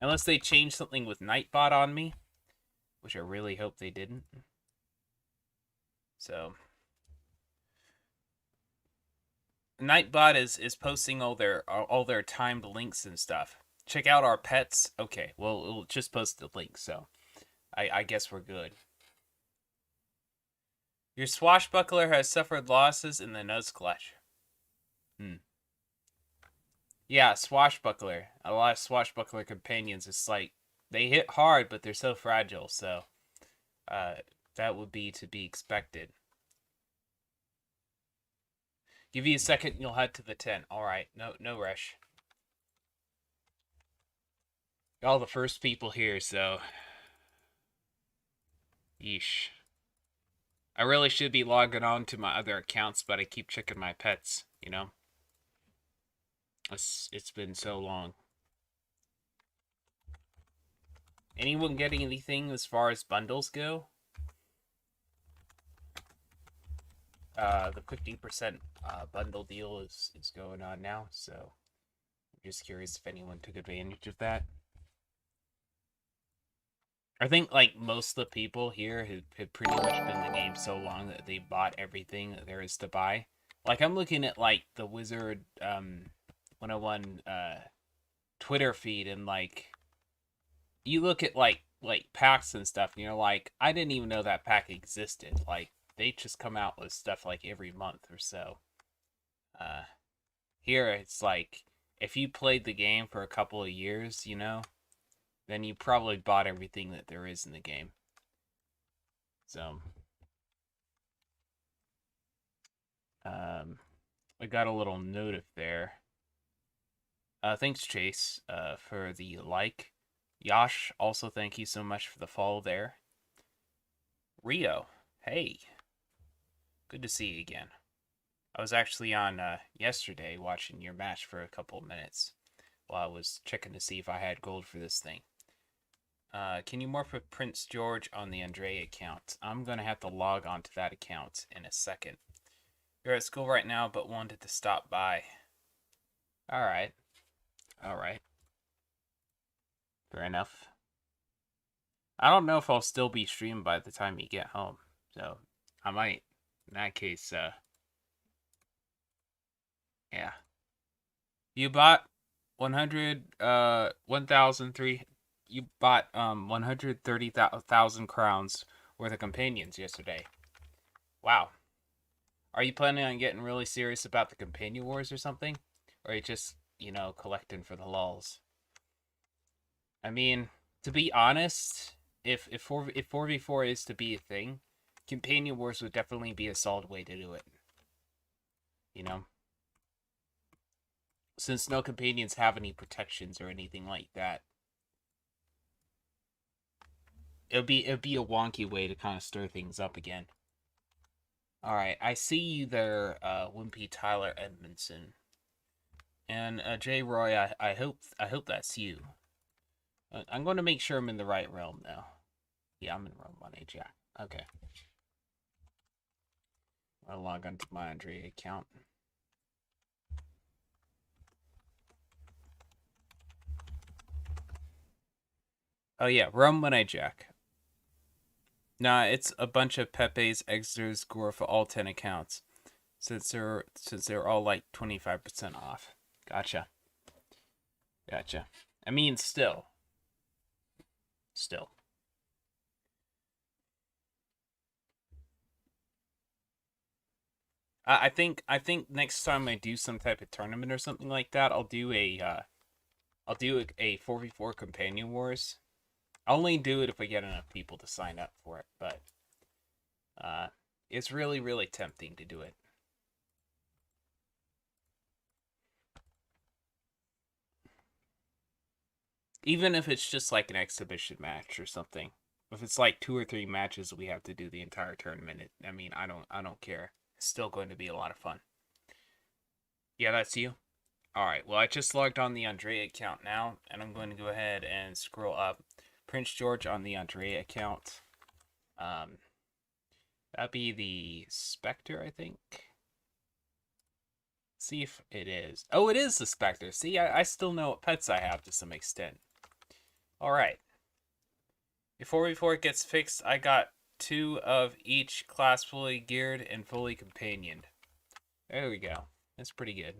Unless they changed something with Nightbot on me, which I really hope they didn't. So Nightbot is posting all their timed links and stuff. Check out our pets. Okay, well, it'll just post the link, so I guess we're good. Your swashbuckler has suffered losses in the Nuzclutch. Yeah, swashbuckler. A lot of swashbuckler companions. It's like they hit hard, but they're so fragile. So, that would be to be expected. Give you a second, and you'll head to the tent. All right, no rush. Y'all the first people here, so. Yeesh. I really should be logging on to my other accounts, but I keep checking my pets, you know? It's been so long. Anyone getting anything as far as bundles go? The 50% bundle deal is going on now, so I'm just curious if anyone took advantage of that. I think like most of the people here have pretty much been in the game so long that they bought everything that there is to buy. Like I'm looking at like the Wizard 101 Twitter feed, and like you look at like packs and stuff, and you're like, I didn't even know that pack existed. Like they just come out with stuff like every month or so. Here it's like if you played the game for a couple of years, you know, then you probably bought everything that there is in the game. So, I got a little notif there. Thanks, Chase, for the like. Yash, also thank you so much for the follow there. Rio, hey. Good to see you again. I was actually on yesterday watching your match for a couple of minutes while I was checking to see if I had gold for this thing. Can you morph with Prince George on the Andre account? I'm going to have to log on to that account in a second. You're at school right now, but wanted to stop by. Alright. Alright. Fair enough. I don't know if I'll still be streaming by the time you get home. So, I might. In that case, yeah. You bought 1,003... You bought 130,000 crowns worth of companions yesterday. Wow. Are you planning on getting really serious about the companion wars or something? Or are you just, you know, collecting for the lulz? I mean, to be honest, if 4v4 is to be a thing, companion wars would definitely be a solid way to do it. You know? Since no companions have any protections or anything like that. It'd be a wonky way to kind of stir things up again. All right, I see you there, Wimpy Tyler Edmondson, and J Roy. I hope that's you. I'm going to make sure I'm in the right realm now. Yeah, I'm in realm 1A Jack. Okay. I'll log onto my Andre account. Oh yeah, realm 1A Jack. Nah, it's a bunch of Pepe's Exers score for all 10 accounts. Since they're all like 25% off. Gotcha. Gotcha. I mean, still. I think next time I do some type of tournament or something like that, I'll do a 4v4 companion wars. I'll only do it if I get enough people to sign up for it, but it's really tempting to do it. Even if it's just like an exhibition match or something. If it's like 2 or 3 matches we have to do the entire tournament, I mean, I don't care. It's still going to be a lot of fun. Yeah, that's you. Alright, well, I just logged on the Andre account now, and I'm going to go ahead and scroll up. Prince George on the Andre account. That'd be the Spectre, I think. See if it is. Oh, it is the Spectre. See, I still know what pets I have to some extent. Alright. Before it gets fixed, I got 2 of each class fully geared and fully companioned. There we go. That's pretty good.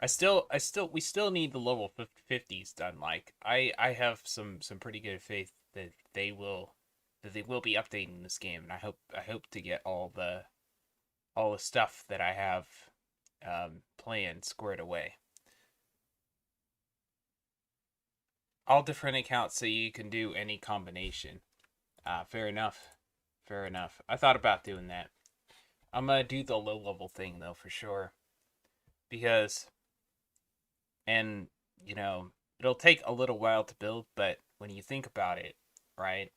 we still need the level 50s done. Like, I have some pretty good faith that they will be updating this game, and I hope to get all the stuff that I have planned squared away. All different accounts so you can do any combination. Fair enough. Fair enough. I thought about doing that. I'm gonna do the low level thing though for sure. Because and you know, it'll take a little while to build, but when you think about it, right?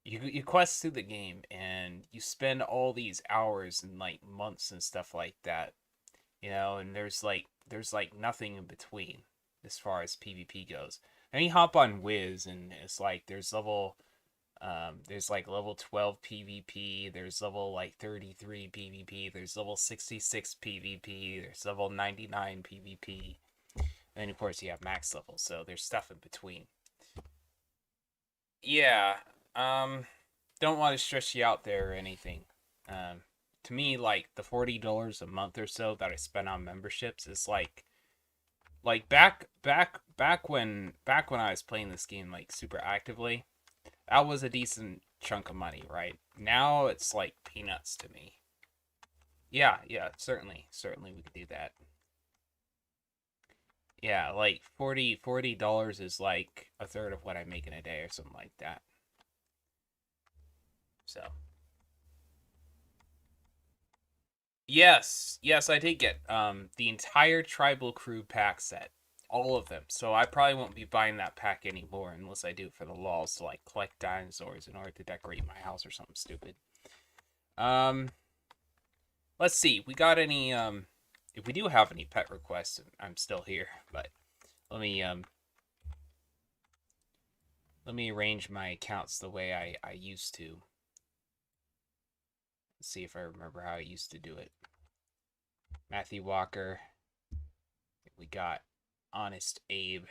You quest through the game and you spend all these hours and like months and stuff like that. You know, and there's like nothing in between as far as PvP goes. And you hop on Wiz and it's like there's like level 12 PvP, there's level like 33 PvP, there's level 66 PvP, there's level 99 PvP. And then of course you have max level, so there's stuff in between. Yeah, don't want to stress you out there or anything. To me, like the $40 a month or so that I spend on memberships is like back when I was playing this game like super actively, that was a decent chunk of money, right? Now it's like peanuts to me. Yeah, certainly we could do that. Yeah, like $40 is like a third of what I make in a day or something like that. So yes, I did get the entire tribal crew pack set, all of them. So I probably won't be buying that pack anymore unless I do it for the lulz to like collect dinosaurs in order to decorate my house or something stupid. Let's see, we got any if we do have any pet requests, I'm still here, but let me arrange my accounts the way I used to. Let's see if I remember how I used to do it. Matthew Walker. We got Honest Abe.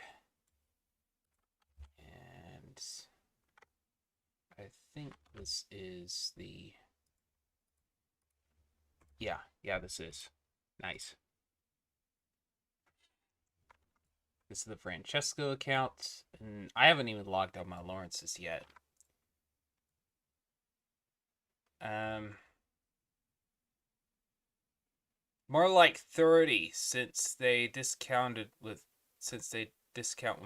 And I think this is the... Yeah, this is. Nice. This is the Francesco account. And I haven't even logged on my Lawrence's yet. More like 30 since they discount with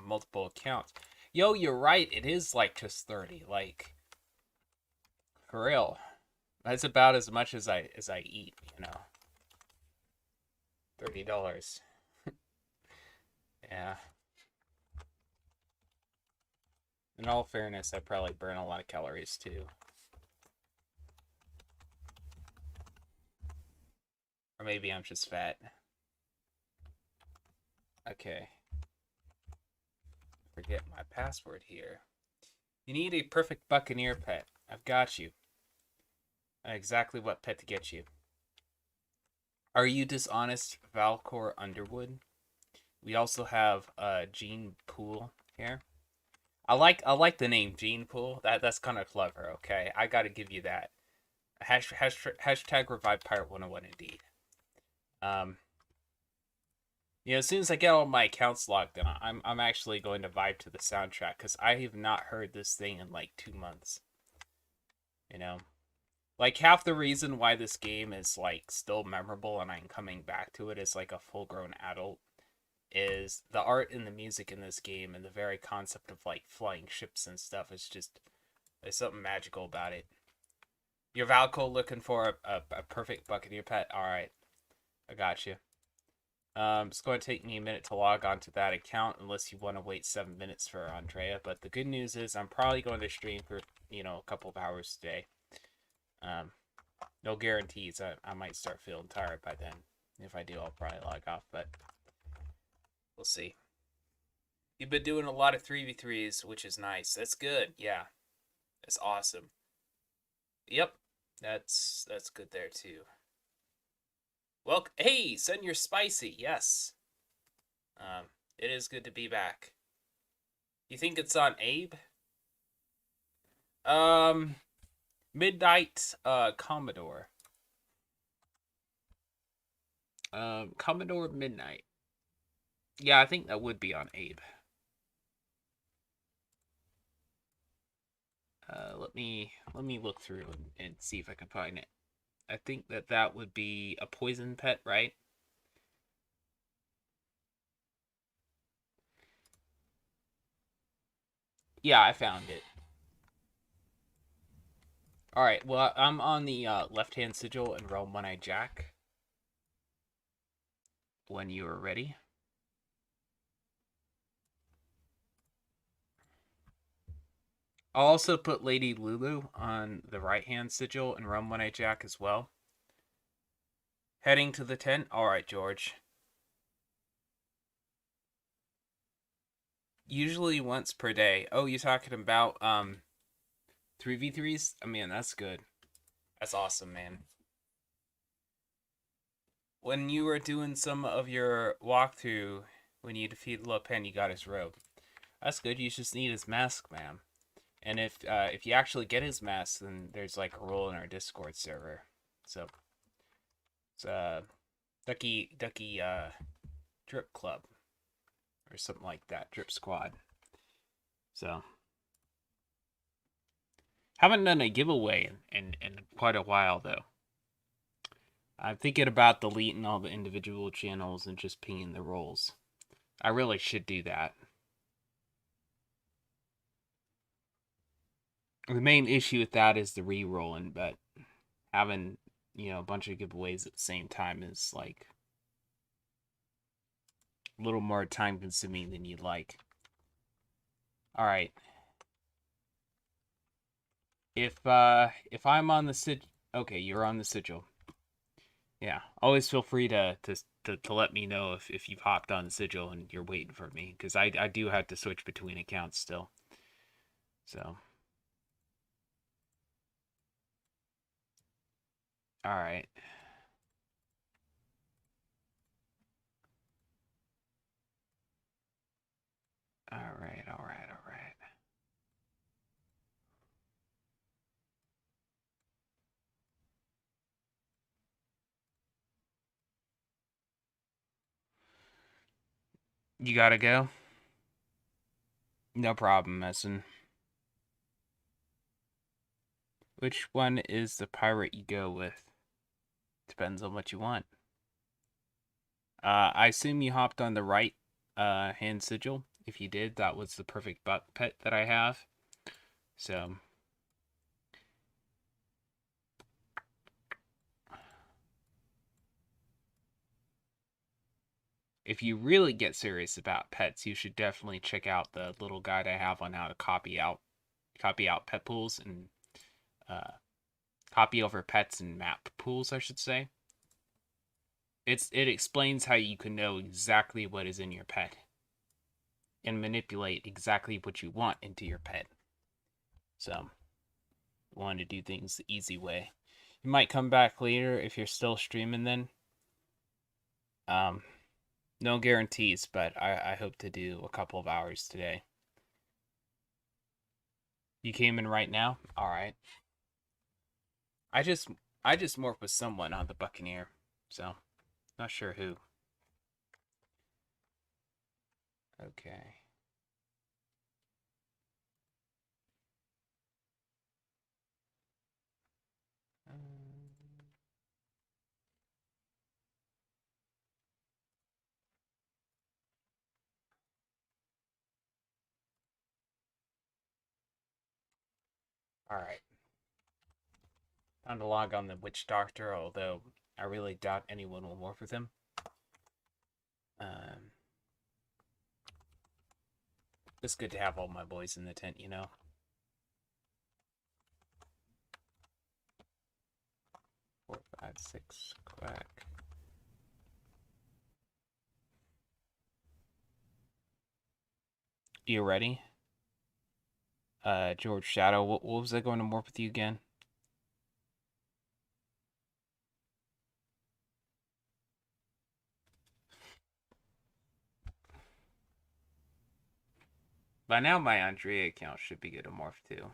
multiple accounts. Yo, you're right. It is like just 30. Like, for real. That's about as much as I eat, you know. $30. Yeah. In all fairness, I probably burn a lot of calories too. Or maybe I'm just fat. Okay. Forget my password here. You need a perfect buccaneer pet. I've got you. Exactly what pet to get you. Are you dishonest, Valcor Underwood? We also have Gene Pool here. I like the name Gene Pool. That's kind of clever. Okay, I gotta give you that. Hashtag revive Pirate101 indeed. You know, as soon as I get all my accounts logged in, I'm actually going to vibe to the soundtrack because I have not heard this thing in like 2 months. You know, like half the reason why this game is like still memorable and I'm coming back to it as like a full-grown adult is the art and the music in this game and the very concept of like flying ships and stuff is just, there's something magical about it. You're Valco looking for a perfect buccaneer pet? Alright, I got you. It's going to take me a minute to log on to that account unless you want to wait 7 minutes for Andrea, but the good news is I'm probably going to stream for, you know, a couple of hours today. No guarantees. I might start feeling tired by then. If I do, I'll probably log off, but we'll see. You've been doing a lot of 3v3s, which is nice. That's good. Yeah. That's awesome. Yep. That's good there too. Well, hey, Senor Spicy, yes. It is good to be back. You think it's on Abe? Um, Midnight, Commodore. Commodore Midnight. Yeah, I think that would be on Abe. Let me look through and see if I can find it. I think that would be a poison pet, right? Yeah, I found it. All right. Well, I'm on the left-hand sigil and realm one-eyed Jack. When you are ready. I'll also put Lady Lulu on the right-hand sigil and realm one-eyed Jack as well. Heading to the tent. All right, George. Usually once per day. Oh, you're talking about 3v3s? I mean, that's good. That's awesome, man. When you were doing some of your walkthrough, when you defeated Le Pen, you got his robe. That's good. You just need his mask, man. And if you actually get his mask, then there's like a role in our Discord server. So it's Ducky Drip Club or something like that, Drip Squad. So haven't done a giveaway in quite a while though. I'm thinking about deleting all the individual channels and just pinging the roles. I really should do that. The main issue with that is the re-rolling, but having, a bunch of giveaways at the same time is like a little more time consuming than you'd like. All right. If I'm on the sigil, okay, you're on the sigil. Yeah, always feel free to let me know if you've hopped on the sigil and you're waiting for me, because I do have to switch between accounts still. So. All right. All right. All right. All right. You gotta go? No problem, Messin. Which one is the pirate you go with? Depends on what you want. I assume you hopped on the right hand sigil. If you did, that was the perfect butt pet that I have. So. If you really get serious about pets, you should definitely check out the little guide I have on how to copy out pet pools and copy over pets and map pools, I should say. It explains how you can know exactly what is in your pet and manipulate exactly what you want into your pet. So, wanted to do things the easy way. You might come back later if you're still streaming then. No guarantees, but I hope to do a couple of hours today. You came in right now? All right. I just morphed with someone on the Buccaneer, so not sure who. Okay. All right. Time to log on the Witch Doctor, although I really doubt anyone will morph with him. It's good to have all my boys in the tent, you know. Four, five, six, quack. You ready? George Shadow, what was I going to morph with you again? By now, my Andrea account should be good to morph too.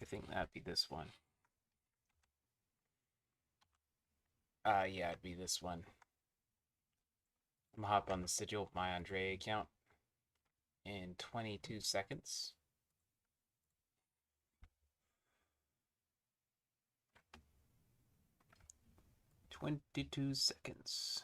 I think that'd be this one. Yeah, it'd be this one. I'm gonna hop on the sigil of my Andrea account in 22 seconds. "22 seconds.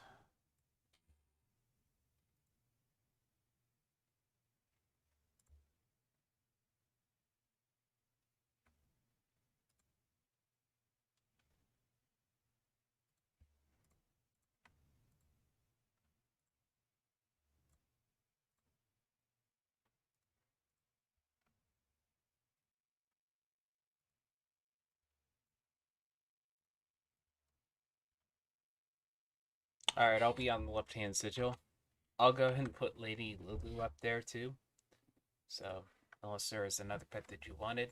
Alright, I'll be on the left-hand sigil. I'll go ahead and put Lady Lulu up there too. So, unless there is another pet that you wanted,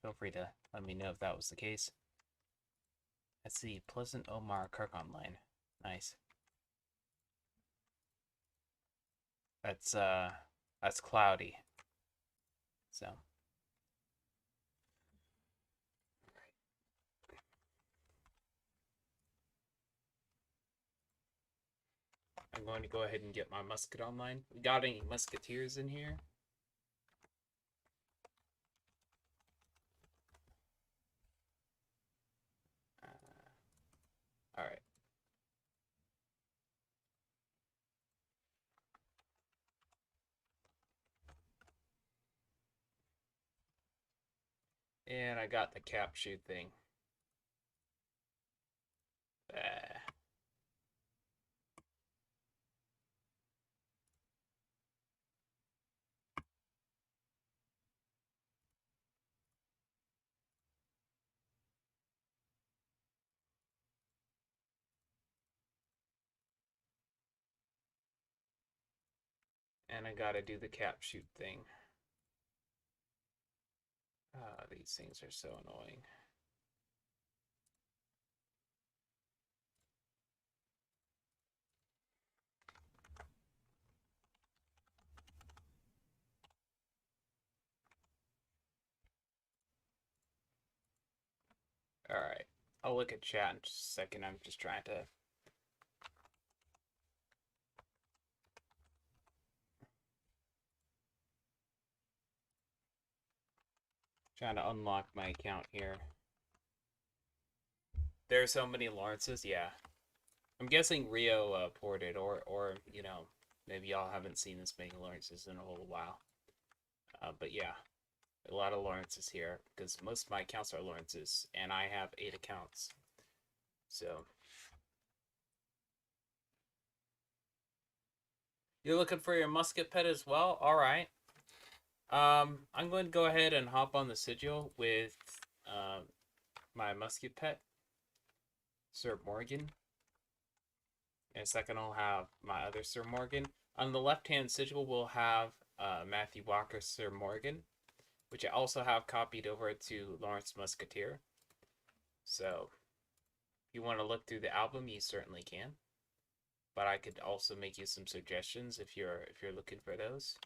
feel free to let me know if that was the case. Let's see, Pleasant Omar Kirk Online. Nice. That's cloudy. So. I'm going to go ahead and get my musket online. We got any musketeers in here? Alright. And I got the cap shoot thing. And I gotta do the cap shoot thing. These things are so annoying. Alright. I'll look at chat in just a second. I'm just trying to unlock my account here. There are so many Lawrences, yeah. I'm guessing Rio ported, or maybe y'all haven't seen this many Lawrences in a little while. But yeah, a lot of Lawrences here, because most of my accounts are Lawrences, and I have 8 accounts. So, you're looking for your Musket Pet as well? Alright. I'm going to go ahead and hop on the sigil with my Musket Pet, Sir Morgan. In a second, I'll have my other Sir Morgan. On the left-hand sigil, we'll have Matthew Walker, Sir Morgan, which I also have copied over to Lawrence Musketeer. So, if you want to look through the album, you certainly can. But I could also make you some suggestions if you're looking for those.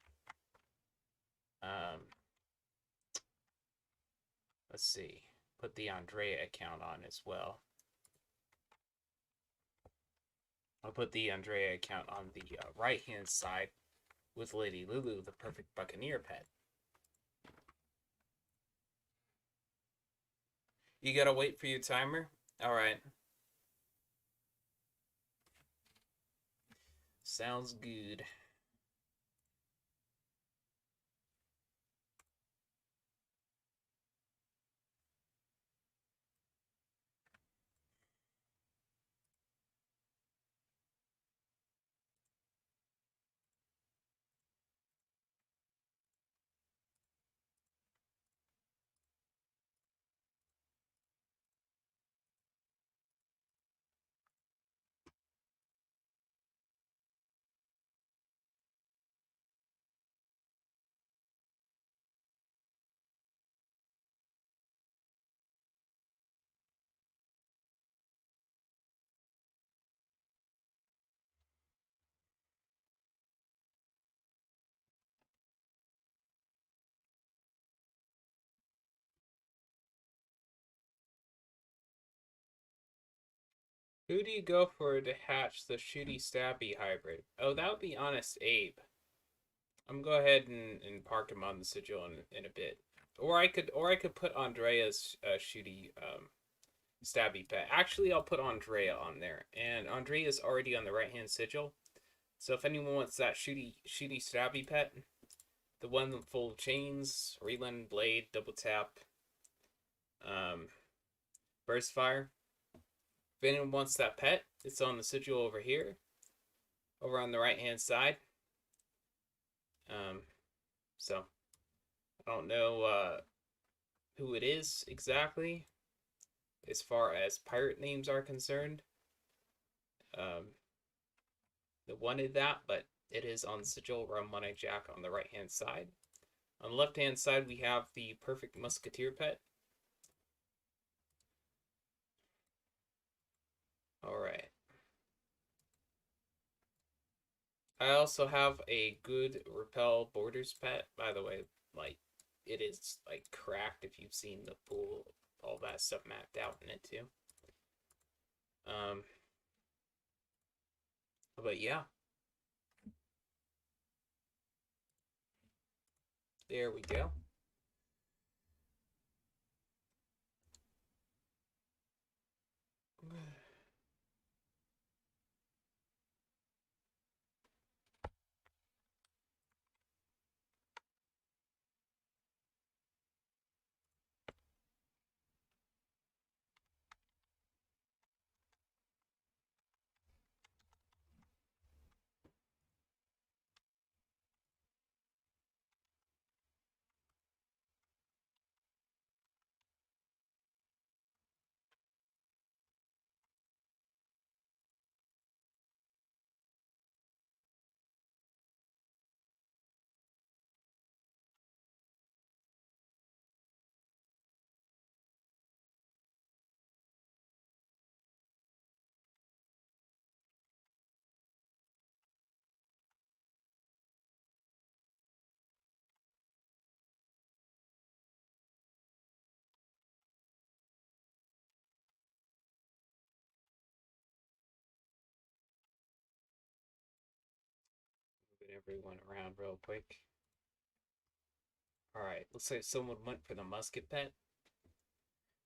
Let's see. Put the Andrea account on as well. I'll put the Andrea account on the right-hand side with Lady Lulu, the perfect Buccaneer pet. You gotta wait for your timer? Alright. Sounds good. Who do you go for to hatch the shooty stabby hybrid? Oh, that would be Honest Abe. I'm gonna go ahead and park him on the sigil in a bit. Or I could put Andrea's shooty stabby pet. Actually, I'll put Andrea on there. And Andrea's already on the right hand sigil. So if anyone wants that shooty stabby pet, the one full of chains, reland, blade, double tap, burst fire. If anyone wants that pet, it's on the sigil over here, over on the right hand side. So I don't know who it is exactly as far as pirate names are concerned. That wanted that, but it is on sigil Rum One Eye Jack on the right hand side. On the left hand side, we have the perfect musketeer pet. Alright. I also have a good repel borders pet. By the way, like, it is like cracked if you've seen the pool, all that stuff mapped out in it too. But yeah. There we go. Moving everyone around real quick. Alright, looks like someone went for the musket pet.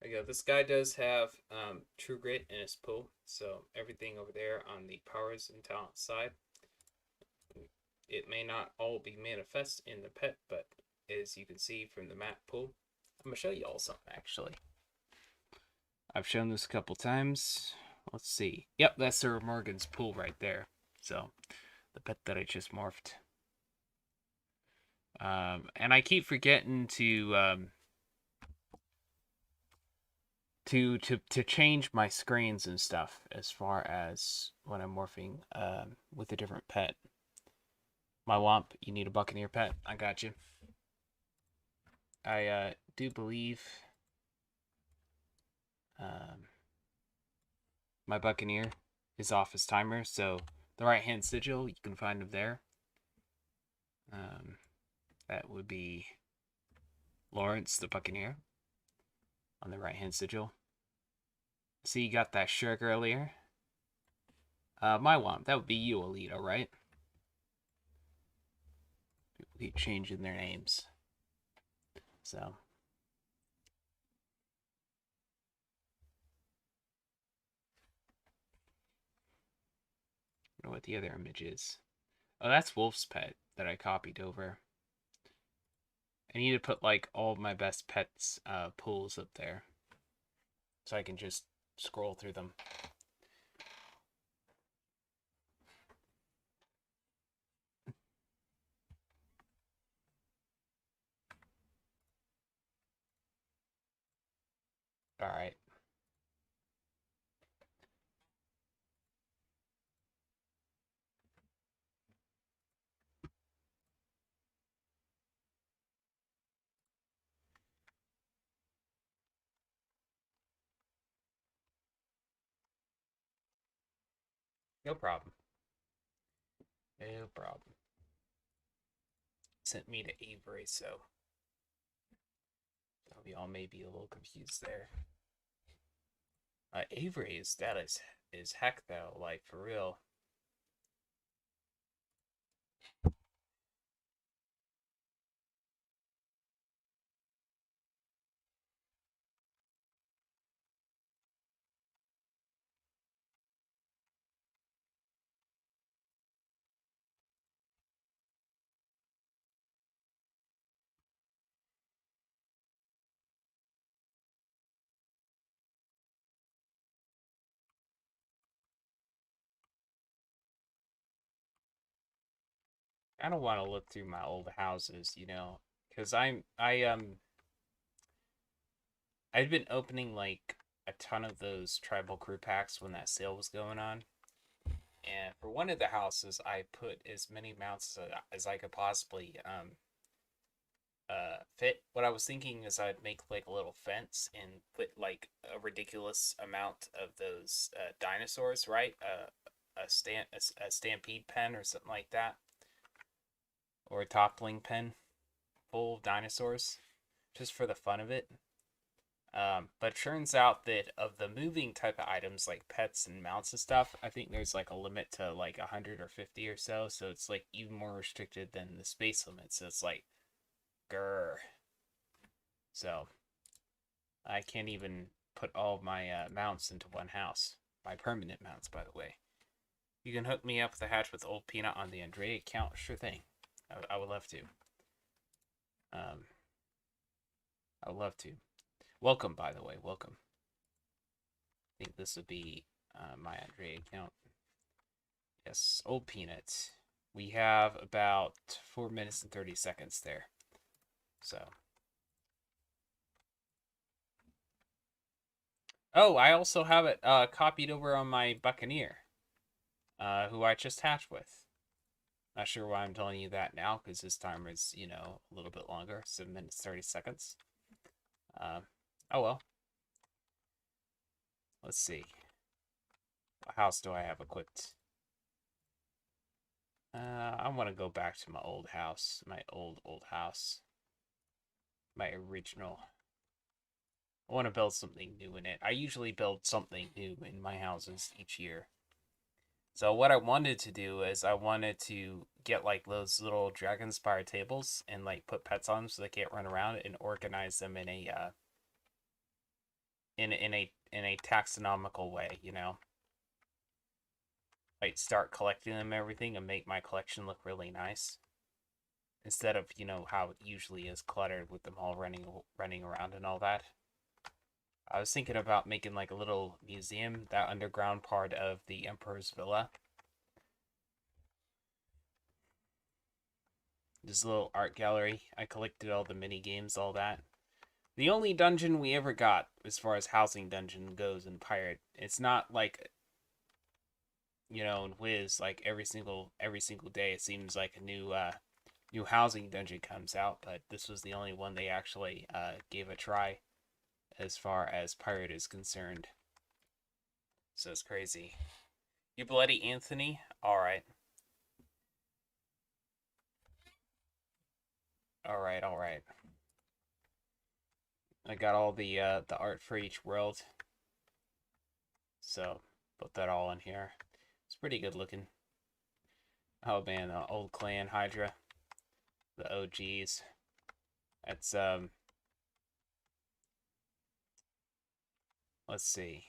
There you go. This guy does have True Grit in his pool, so everything over there on the powers and talent side. It may not all be manifest in the pet, but as you can see from the map pool, I'm gonna show you all something actually. I've shown this a couple times. Let's see. Yep, that's Sir Morgan's pool right there. So, the pet that I just morphed. And I keep forgetting to change my screens and stuff as far as when I'm morphing with a different pet. My Womp, you need a Buccaneer pet. I got you. I do believe my Buccaneer is off his timer, so the right hand sigil, you can find him there. That would be Lawrence the Buccaneer on the right hand sigil. See, you got that Shrek earlier. My Womp, that would be you, Alito, right? People keep changing their names. So. I don't know what the other image is. Oh, that's Wolf's pet that I copied over. I need to put like all of my best pets pools up there, so I can just scroll through them. All right. No problem. No problem. Sent me to Avery, so we all may be a little confused there. Avery's status is heck, though. Like, for real. I don't want to look through my old houses, you know, because I've been opening like a ton of those tribal crew packs when that sale was going on, and for one of the houses, I put as many mounts as I could possibly fit. What I was thinking is I'd make like a little fence and put like a ridiculous amount of those dinosaurs, right? A stampede pen or something like that, or a toppling pen full of dinosaurs, just for the fun of it. But it turns out that of the moving type of items like pets and mounts and stuff, I think there's like a limit to like 100 or 50 or so. So it's like even more restricted than the space limit. So it's like, grr. So I can't even put all of my mounts into one house. My permanent mounts, by the way. You can hook me up with a hatch with Old Peanut on the Andrea account. Sure thing. I would love to. I would love to. Welcome, by the way. Welcome. I think this would be my Andrea account. Yes, Old Peanut. We have about 4 minutes and 30 seconds there. So. Oh, I also have it copied over on my Buccaneer, who I just hatched with. Not sure why I'm telling you that now, because this timer is, you know, a little bit longer. 7 minutes, 30 seconds. Oh well. Let's see. What house do I have equipped? I want to go back to my old house. My old house. My original. I want to build something new in it. I usually build something new in my houses each year. So what I wanted to do is I wanted to get like those little dragon-spire tables and like put pets on them so they can't run around and organize them in a in a taxonomical way, you know. Like start collecting them and everything and make my collection look really nice. Instead of, you know, how it usually is cluttered with them all running around and all that. I was thinking about making like a little museum, that underground part of the Emperor's Villa. This little art gallery. I collected all the mini games, all that. The only dungeon we ever got, as far as housing dungeon goes in Pirate, it's not like, you know, in Wiz, like every single day it seems like a new housing dungeon comes out, but this was the only one they actually gave a try as far as Pirate is concerned. So it's crazy. You bloody Anthony? Alright. Alright. I got all the art for each world. So put that all in here. It's pretty good looking. Oh man, the old clan Hydra. The OGs. That's let's see.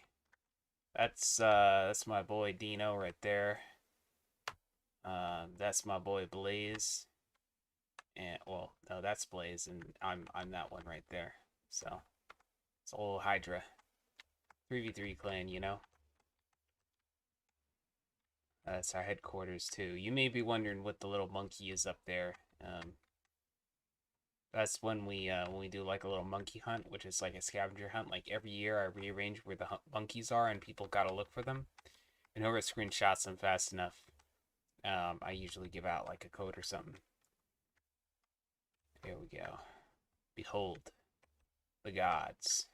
That's my boy Dino right there. That's my boy Blaze. And well, no, that's Blaze, and I'm that one right there. So it's old Hydra. 3v3 clan, you know. That's our headquarters too. You may be wondering what the little monkey is up there. That's when we do like a little monkey hunt, which is like a scavenger hunt. Like every year, I rearrange where the monkeys are, and people gotta look for them. And whoever screenshots them fast enough, I usually give out like a code or something. There we go. Behold the gods.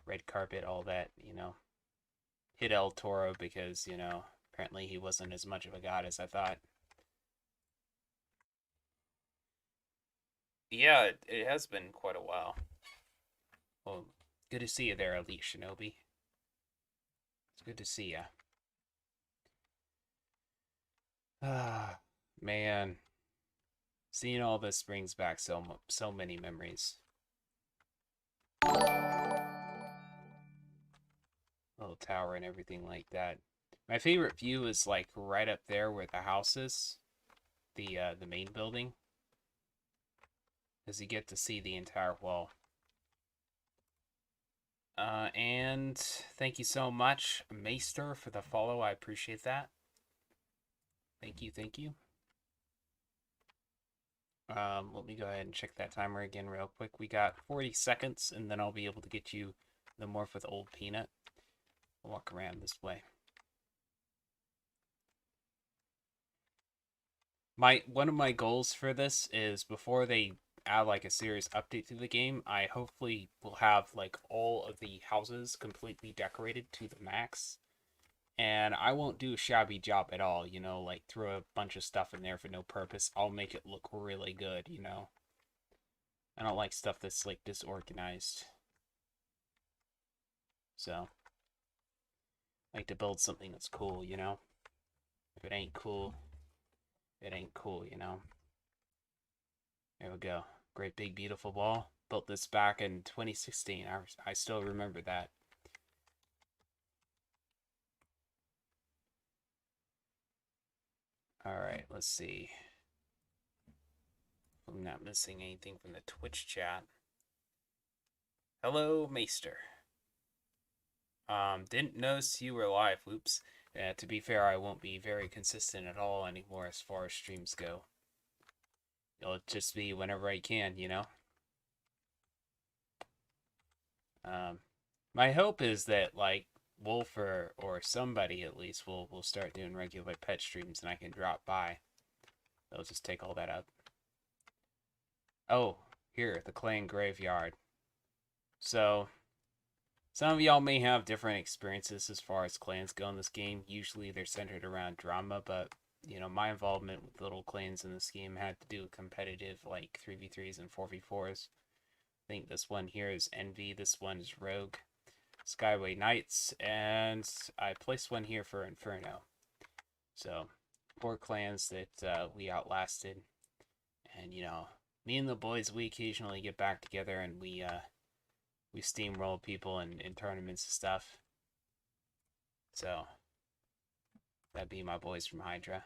Red carpet, all that, you know. Hit El Toro because, you know, apparently he wasn't as much of a god as I thought. Yeah, it has been quite a while. Well, Good to see you there, Elite Shinobi. It's good to see you. Ah, man. Seeing all this brings back so many memories. Little tower and everything like that. My favorite view is like right up there where the house is, the main building, because you get to see the entire wall. And thank you so much, Maester, for the follow. I appreciate that. Thank you, thank you. Let me go ahead and check that timer again real quick. We got 40 seconds, and then I'll be able to get you the Morph with Old Peanut. I'll walk around this way. One of my goals for this is before they add like a serious update to the game, I hopefully will have like all of the houses completely decorated to the max. And I won't do a shabby job at all, you know, like throw a bunch of stuff in there for no purpose. I'll make it look really good, you know. I don't like stuff that's like disorganized. So, I like to build something that's cool, you know. If it ain't cool, it ain't cool, you know. There we go. Great big beautiful wall. Built this back in 2016. I still remember that. Alright, let's see. I'm not missing anything from the Twitch chat. Hello, Maester. Didn't notice you were live. Whoops. To be fair, I won't be very consistent at all anymore as far as streams go. It'll just be whenever I can, you know? My hope is that, like, Wolf or somebody at least will start doing regular pet streams and I can drop by. They'll just take all that up. Oh, here, the clan graveyard. So, some of y'all may have different experiences as far as clans go in this game. Usually they're centered around drama, but, you know, my involvement with little clans in this game had to do with competitive, like, 3v3s and 4v4s. I think this one here is Envy, this one is Rogue, Skyway Knights, and I placed one here for Inferno. So, 4 clans that we outlasted. And, you know, me and the boys, we occasionally get back together and we steamroll people in tournaments and stuff. So, that'd be my boys from Hydra.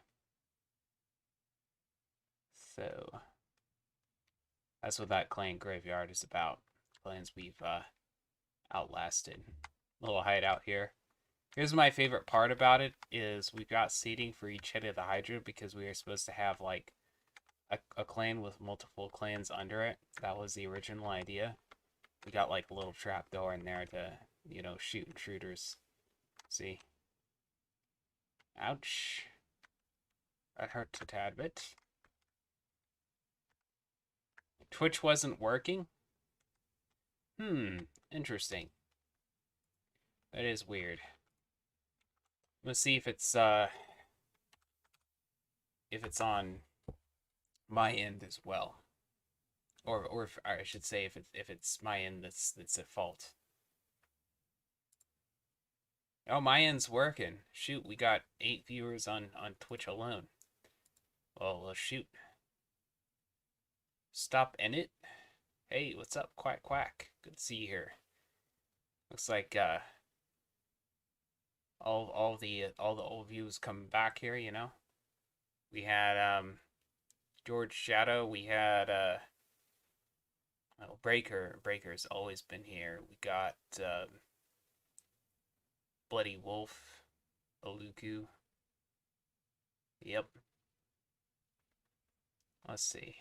So, that's what that clan graveyard is about. Clans we've outlasted. Little hideout here. Here's my favorite part about it is we've got seating for each head of the Hydra because we are supposed to have like a clan with multiple clans under it. That was the original idea. We got like a little trap door in there to, you know, shoot intruders. See? Ouch. That hurt a tad bit. Twitch wasn't working? Interesting. That is weird. Let's see if it's on my end as well. Or if, I should say if it's my end that's at fault. Oh, my end's working. Shoot, we got 8 viewers on Twitch alone. Well, shoot. Stop in it. Hey, what's up, Quack Quack? Good to see you here. Looks like all the old views come back here, you know. We had George Shadow, we had Breaker's always been here. We got Bloody Wolf, Aluku. Yep. Let's see.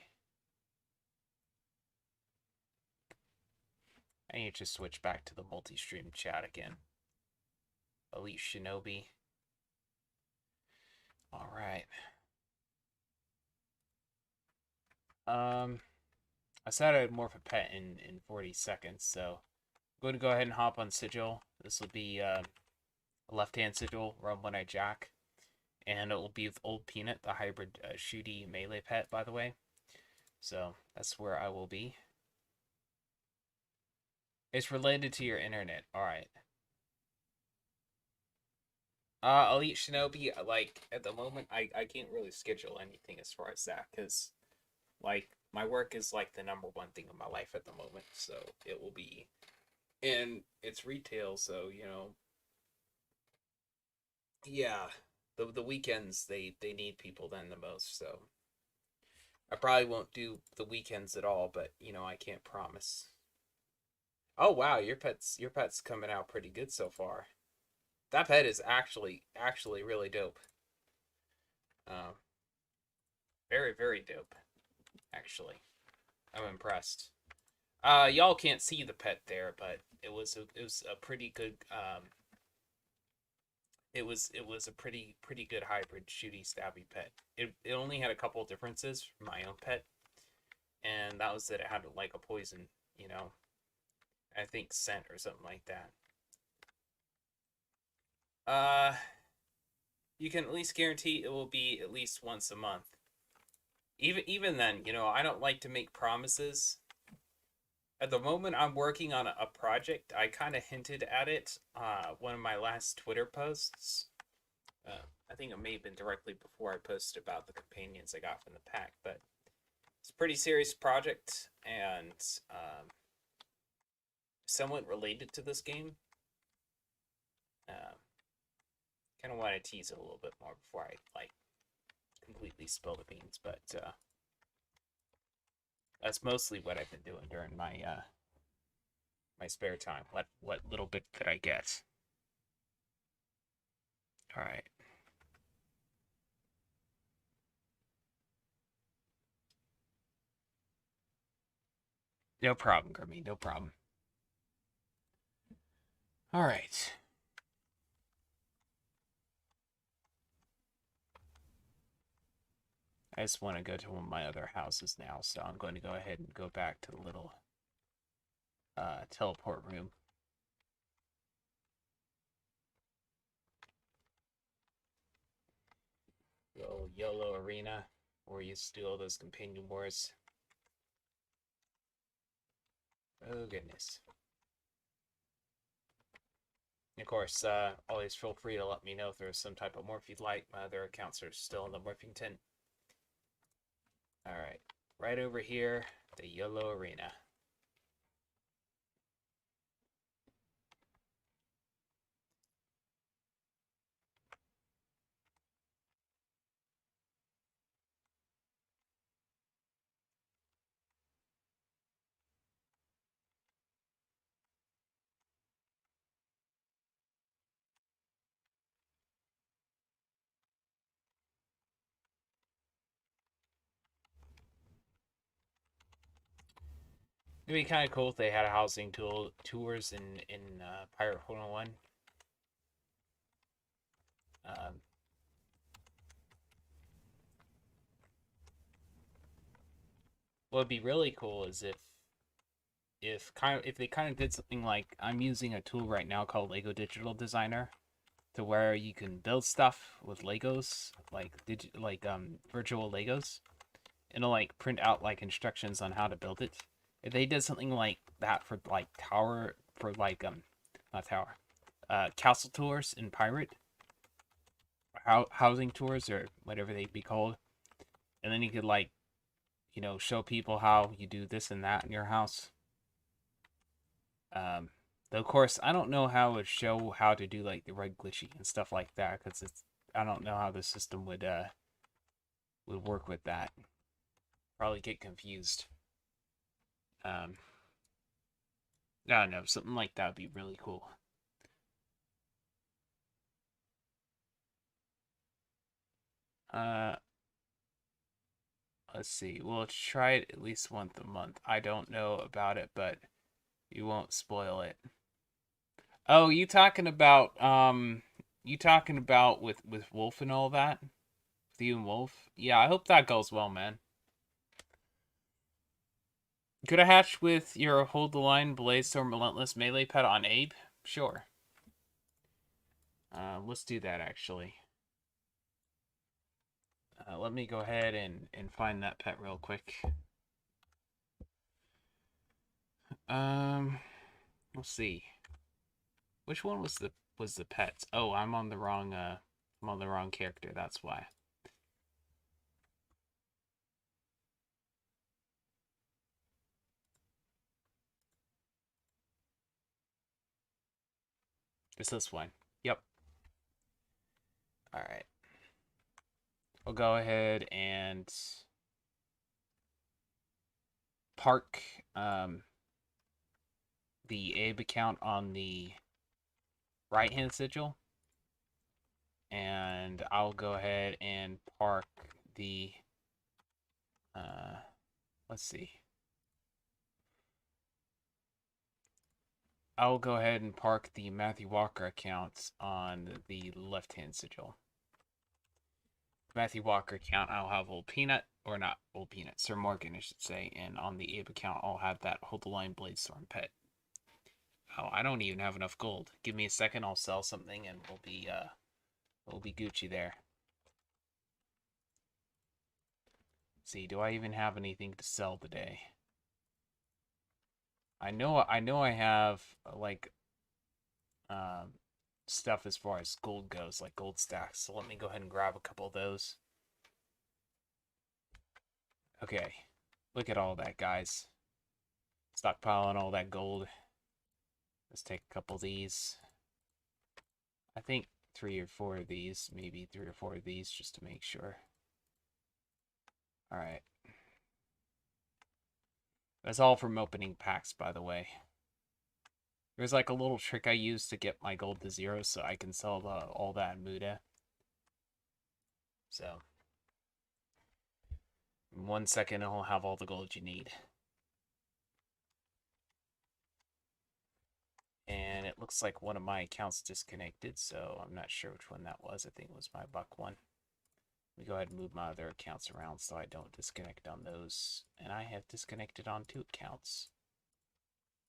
I need to switch back to the multi-stream chat again. Elite Shinobi. Alright. I said I'd morph a pet in 40 seconds, so I'm going to go ahead and hop on Sigil. This will be a left-hand Sigil, run when I jack. And it will be with Old Peanut, the hybrid shooty melee pet, by the way. So that's where I will be. It's related to your internet. All right. Elite Shinobi, like at the moment, I can't really schedule anything as far as that because like my work is like the number one thing in my life at the moment. So it will be, and it's retail, so yeah, the weekends they need people then the most. So I probably won't do the weekends at all, but I can't promise. Oh wow, your pet's coming out pretty good so far. That pet is actually really dope. Um, very very dope. Actually, I'm impressed. Y'all can't see the pet there, but it was a pretty good it was a pretty good hybrid shooty stabby pet. It only had a couple of differences from my own pet, and that was that it had like a poison, I think scent or something like that. Uh, you can at least guarantee it will be at least once a month. Even then, I don't like to make promises. At the moment, I'm working on a project. I kind of hinted at it one of my last Twitter posts. I think it may have been directly before I posted about the companions I got from the pack, but it's a pretty serious project and somewhat related to this game. Uh, kind of want to tease it a little bit more before I like completely spill the beans, but that's mostly what I've been doing during my spare time. What little bit that I get. All right. No problem, Grimmy. No problem. All right. I just want to go to one of my other houses now, so I'm going to go ahead and go back to the little teleport room. The old YOLO arena where you do all those companion wars. Oh goodness. Of course, always feel free to let me know if there's some type of morph you'd like. My other accounts are still in the morphing tin. Alright, right over here, the YOLO arena. It'd be kind of cool if they had a housing tours in Pirate101. Um, what would be really cool is if they kind of did something like I'm using a tool right now called Lego Digital Designer to where you can build stuff with Legos virtual Legos. It'll like print out like instructions on how to build it. If they did something like that for like tower for like not tower castle tours in Pirate housing tours or whatever they'd be called, and then you could like show people how you do this and that in your house. Um, though of course I don't know how it would show how to do like the red glitchy and stuff like that because it's I don't know how the system would work with that. Probably get confused. Um, I don't know, something like that would be really cool. Uh, let's see. We'll try it at least once a month. I don't know about it, but you won't spoil it. Oh, you talking about with Wolf and all that? With you and Wolf? Yeah, I hope that goes well, man. Could I hatch with your Hold the Line, Blaze Storm, Relentless melee pet on Abe? Sure. Let's do that actually. Let me go ahead and find that pet real quick. Um, Let's see. Which one was the pets? Oh, I'm on the wrong character, that's why. It's this one. Yep. Alright. We'll go ahead and park the Abe account on the right hand sigil, and I'll go ahead and park the let's see, I'll go ahead and park the Matthew Walker account on the left hand sigil. Matthew Walker account, I'll have Old Peanut, or not Old Peanut, Sir Morgan, I should say, and on the Abe account, I'll have that Hold the Line Bladestorm pet. Oh, I don't even have enough gold. Give me a second, I'll sell something, and we'll be Gucci there. Let's see, do I even have anything to sell today? I know I have like stuff as far as gold goes, like gold stacks. So let me go ahead and grab a couple of those. Okay, look at all that, guys. Stockpiling all that gold. Let's take a couple of these. I think 3 or 4 of these, maybe 3 or 4 of these, just to make sure. All right. That's all from opening packs, by the way. There's like a little trick I use to get my gold to 0 so I can sell all that Muda. So, in 1 second, I'll have all the gold you need. And it looks like one of my accounts disconnected, so I'm not sure which one that was. I think it was my Buck one. Let me go ahead and move my other accounts around so I don't disconnect on those. And I have disconnected on 2 accounts.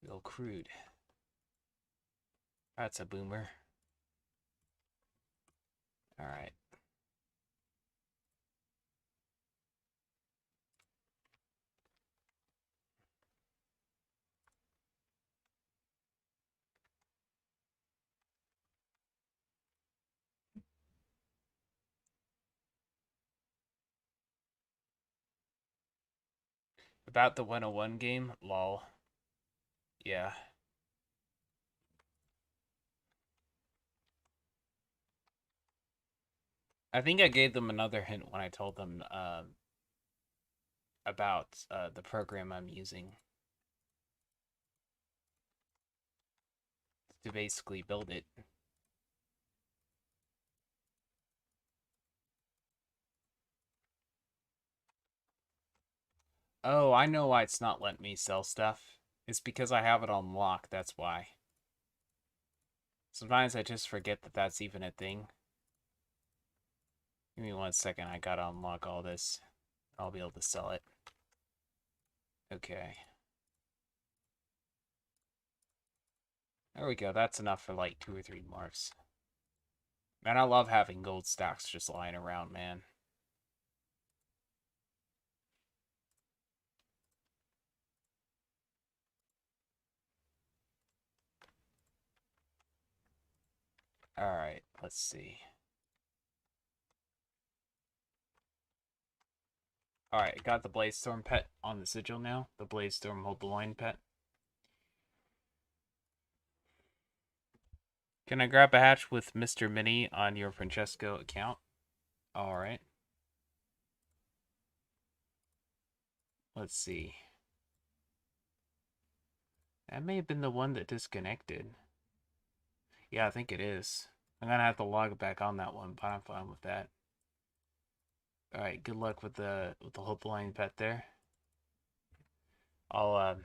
Real crude. That's a boomer. Alright. About the 101 game? Lol. Yeah. I think I gave them another hint when I told them about the program I'm using to basically build it. Oh, I know why it's not letting me sell stuff. It's because I have it on lock, that's why. Sometimes I just forget that that's even a thing. Give me 1 second, I gotta unlock all this. I'll be able to sell it. Okay. There we go, that's enough for like 2 or 3 morphs. Man, I love having gold stacks just lying around, man. Alright, let's see. Alright, got the Bladestorm pet on the sigil now. The Bladestorm Hold the Line pet. Can I grab a hatch with Mr. Mini on your Francesco account? Alright. Let's see. That may have been the one that disconnected. Yeah, I think it is. I'm gonna have to log back on that one, but I'm fine with that. Alright, good luck with the Hold the Line pet there. I'll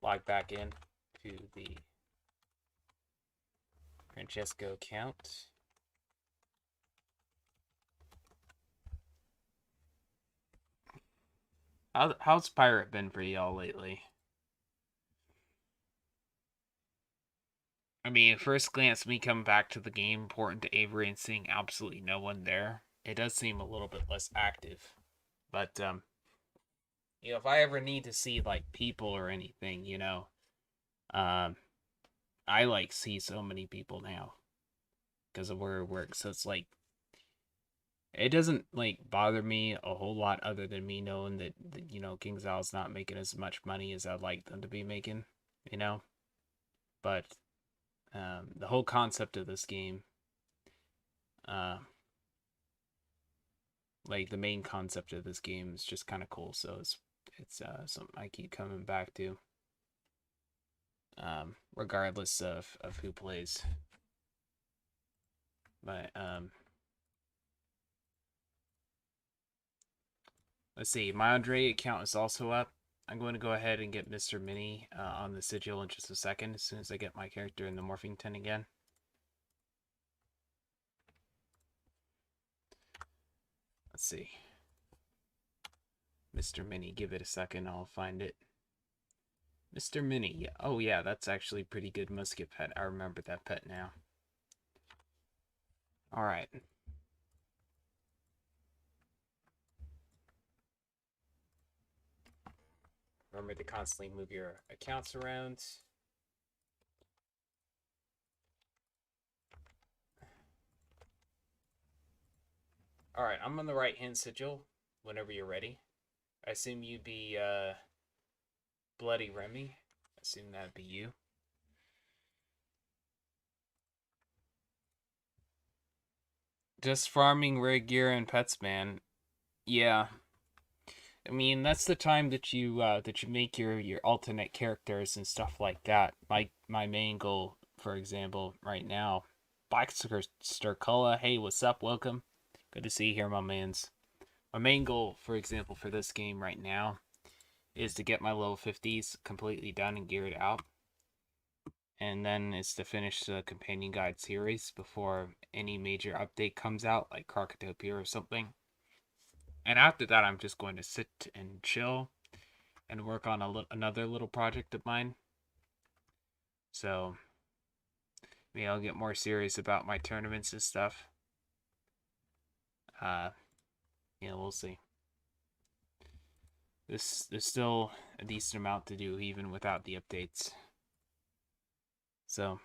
log back in to the Francesco account. How's Pirate been for y'all lately? I mean, at first glance, me coming back to the game, important to Avery, and seeing absolutely no one there, it does seem a little bit less active. But, you know, if I ever need to see, like, people or anything, you know, Um, I like see so many people now because of where it works. So it's like it doesn't like bother me a whole lot, other than me knowing that you know King Zal's not making as much money as I'd like them to be making. You know, but the whole concept of this game, uh, like the main concept of this game, is just kind of cool. So it's something I keep coming back to, regardless of who plays. But let's see, my Andre account is also up. I'm going to go ahead and get Mr. Mini on the sigil in just a second, as soon as I get my character in the morphing tent again. Let's see. Mr. Mini, give it a second, I'll find it. Mr. Mini, oh yeah, that's actually pretty good Musket Pet. I remember that pet now. Alright. Remember to constantly move your accounts around. Alright, I'm on the right hand sigil whenever you're ready. I assume you'd be Bloody Remy. I assume that'd be you. Just farming rare gear and pets, man. Yeah. I mean, that's the time that you make your alternate characters and stuff like that. My main goal, for example, right now, Black Sturcola. Hey, what's up? Welcome. Good to see you here, my mans. My main goal, for example, for this game right now, is to get my level 50s completely done and geared out. And then is to finish the companion guide series before any major update comes out, like Crocodopia or something. And after that, I'm just going to sit and chill and work on another little project of mine. So maybe I'll get more serious about my tournaments and stuff. Yeah, we'll see. There's still a decent amount to do even without the updates. So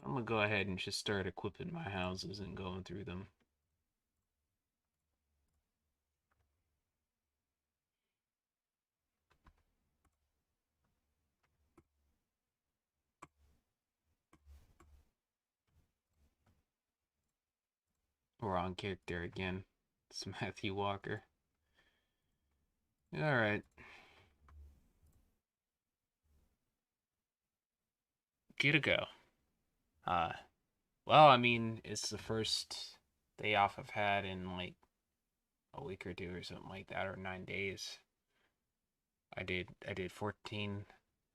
I'm gonna go ahead and just start equipping my houses and going through them. We're on character again. It's Matthew Walker. Alright. Get a go. Well, I mean, it's the first day off I've had in like a week or two or something like that, or 9 days. I did 14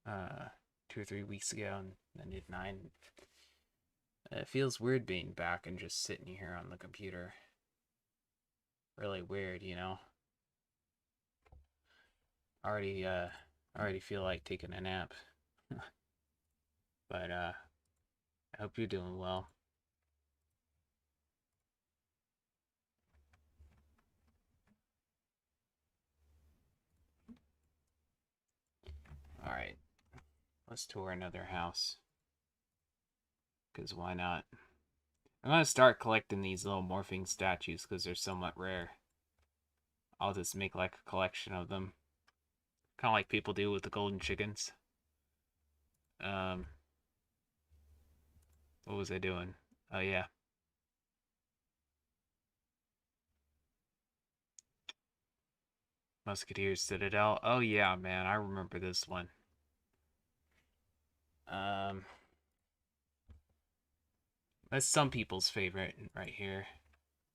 uh 2 or 3 weeks ago, and then did 9. It feels weird being back and just sitting here on the computer. Really weird, you know. Already feel like taking a nap. But I hope you're doing well. Alright. Let's tour another house. Because why not? I'm gonna start collecting these little morphing statues because they're somewhat rare. I'll just make like a collection of them. Kind of like people do with the golden chickens. What was I doing? Oh yeah. Musketeers Citadel. Oh yeah, man, I remember this one. That's some people's favorite right here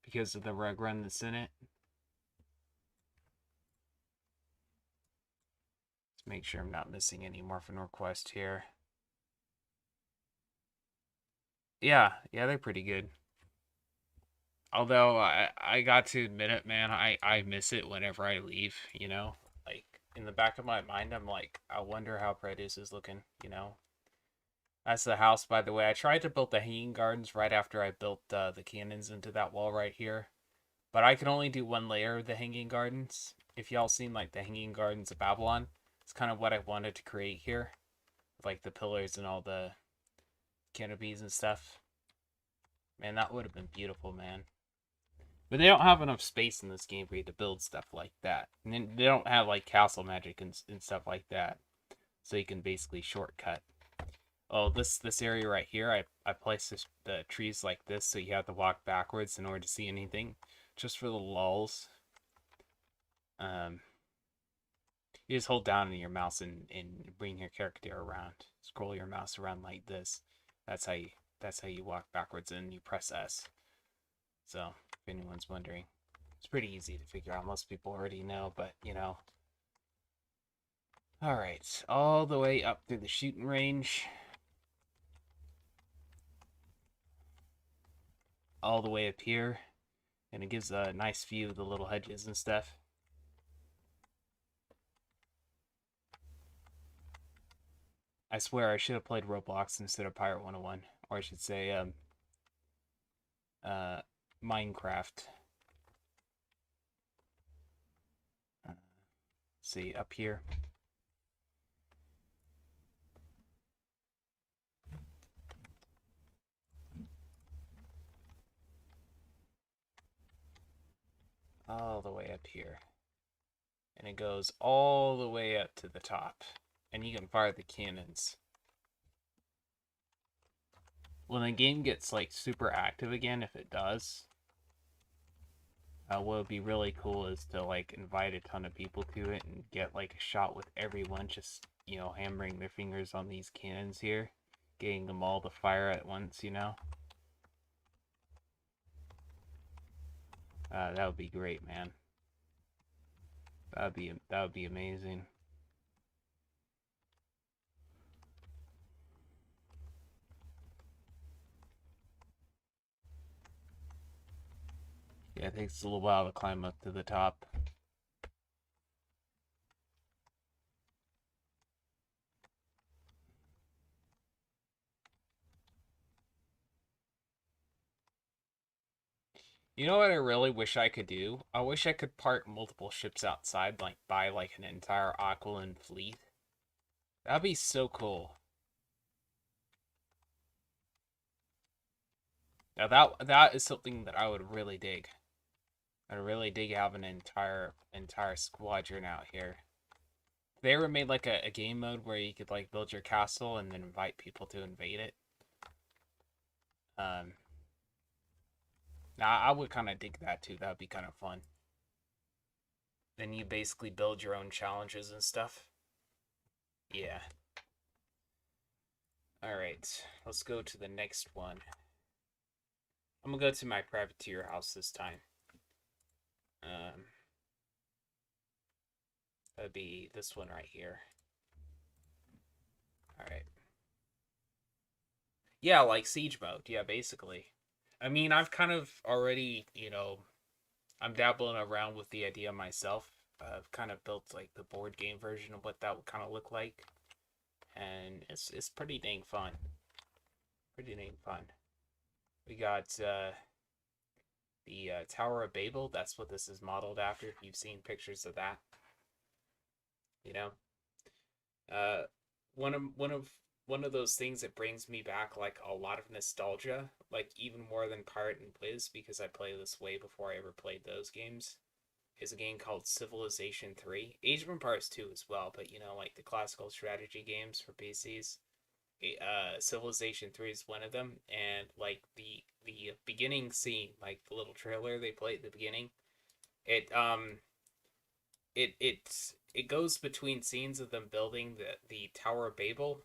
because of the rug run that's in it. Let's make sure I'm not missing any morphin request here. Yeah, they're pretty good. Although I got to admit it, man, I miss it whenever I leave, you know? Like in the back of my mind I'm like, I wonder how Produce is looking, you know? That's the house, by the way. I tried to build the hanging gardens right after I built the cannons into that wall right here. But I can only do one layer of the hanging gardens. If y'all seen like the hanging gardens of Babylon, it's kind of what I wanted to create here. Like the pillars and all the canopies and stuff. Man, that would have been beautiful, man. But they don't have enough space in this game for you to build stuff like that. And they don't have like castle magic and stuff like that. So you can basically shortcut. Oh, this area right here, I placed the trees like this so you have to walk backwards in order to see anything. Just for the lulls. You just hold down on your mouse and bring your character around. Scroll your mouse around like this. That's how you walk backwards and you press S. So, if anyone's wondering. It's pretty easy to figure out. Most people already know, but you know. Alright, all the way up through the shooting range. All the way up here. And it gives a nice view of the little hedges and stuff. I swear I should have played Roblox instead of Pirate101. Or I should say, Minecraft. See, up here. All the way up here. And it goes all the way up to the top. And you can fire the cannons. When the game gets like super active again, if it does, what would be really cool is to like invite a ton of people to it and get like a shot with everyone just, you know, hammering their fingers on these cannons here, getting them all to fire at once, you know. That would be great, man. That would be amazing. Yeah, it takes a little while to climb up to the top. You know what I really wish I could do? I wish I could park multiple ships outside, like buy like an entire Aqualand fleet. That'd be so cool. Now that is something that I would really dig. I'd really dig having an entire squadron out here. If they ever made like a game mode where you could like build your castle and then invite people to invade it. Um, now I would kind of dig that too. That'd be kind of fun. Then you basically build your own challenges and stuff. Yeah. All right, let's go to the next one. I'm gonna go to my privateer house this time. Um, that'd be this one right here. All right. Yeah, like siege mode. Yeah, basically. I mean, I've kind of already, you know, I'm dabbling around with the idea myself. I've kind of built like the board game version of what that would kind of look like, and it's pretty dang fun. Pretty dang fun. We got the Tower of Babel. That's what this is modeled after. If you've seen pictures of that, you know, uh, one of those things that brings me back like a lot of nostalgia, like even more than Pirate and Blizz, because I played this way before I ever played those games. Is a game called Civilization 3. Age of Empires 2 as well, but you know, like the classical strategy games for PCs. Civilization 3 is one of them, and like the beginning scene, like the little trailer they play at the beginning, it it goes between scenes of them building the Tower of Babel,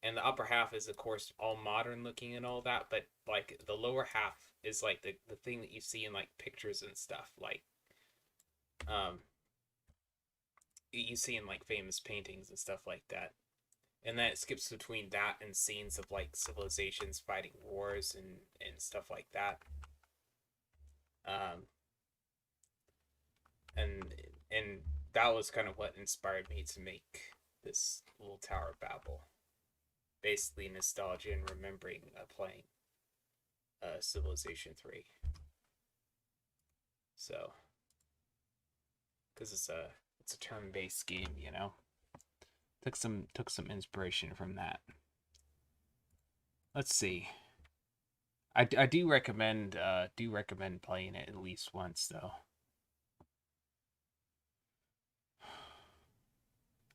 and the upper half is of course all modern looking and all that, but like the lower half is like the thing that you see in like pictures and stuff, like um you see in like famous paintings and stuff like that. And then it skips between that and scenes of like civilizations fighting wars and stuff like that. Um, and and that was kind of what inspired me to make this little Tower of Babel. Basically, nostalgia and remembering playing Civilization 3. So, because it's a turn-based game, you know. Took some inspiration from that. Let's see. I do recommend playing it at least once though.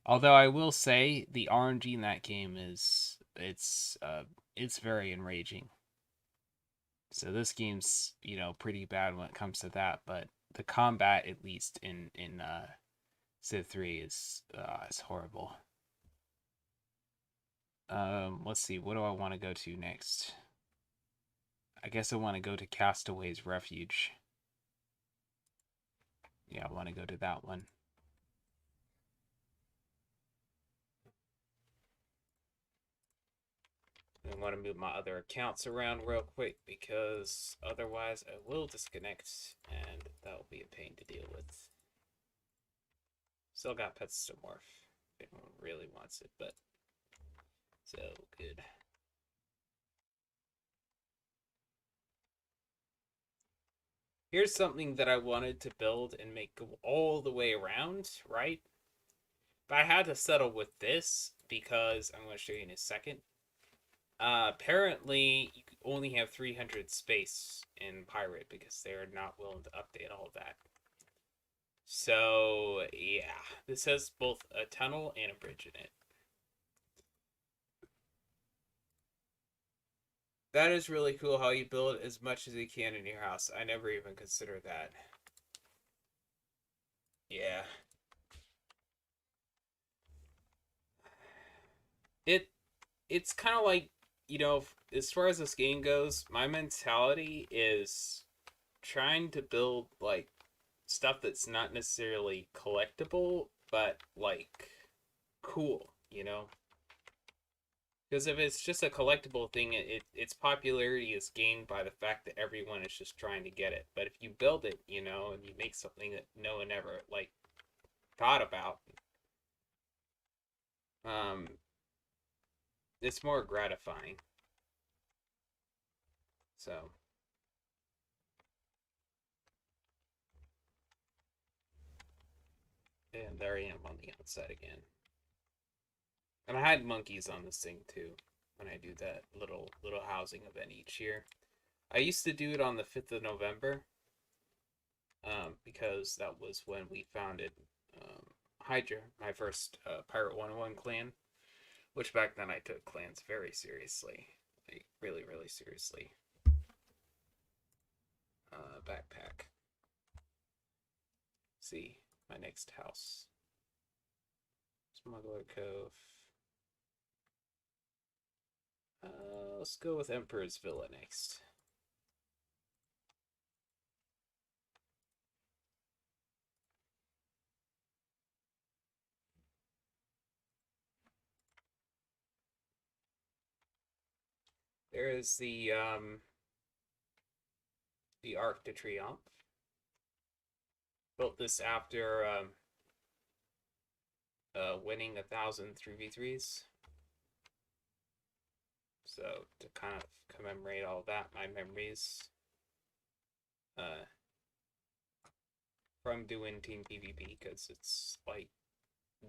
Although I will say the RNG in that game is it's very enraging. So this game's, you know, pretty bad when it comes to that, but the combat at least in Civ 3 is horrible. Let's see, what do I want to go to next? I guess I want to go to Castaway's Refuge. Yeah, I want to go to that one. I want to move my other accounts around real quick because otherwise I will disconnect and that will be a pain to deal with. Still got pets to morph. If anyone really wants it, but so good. Here's something that I wanted to build and make go all the way around, right? But I had to settle with this because I'm going to show you in a second. Apparently, you only have 300 space in Pirate because they're not willing to update all that. So, yeah, this has both a tunnel and a bridge in it. That is really cool how you build as much as you can in your house. I never even considered that. Yeah. It's kind of like, you know, as far as this game goes, my mentality is trying to build like stuff that's not necessarily collectible, but like cool, you know? Because if it's just a collectible thing, its popularity is gained by the fact that everyone is just trying to get it. But if you build it, you know, and you make something that no one ever like thought about, um, it's more gratifying. So, and there I am on the outside again. And I had monkeys on this thing too when I do that little housing event each year. I used to do it on the 5th of November, because that was when we founded Hydra, my first Pirate101 clan, which back then I took clans very seriously. Like, really, really seriously. Backpack. See, my next house. Smuggler Cove. Let's go with Emperor's Villa next. There is the Arc de Triomphe. Built this after winning 1,000 3v3s. So to kind of commemorate all that, my memories from doing Team PvP, because it's like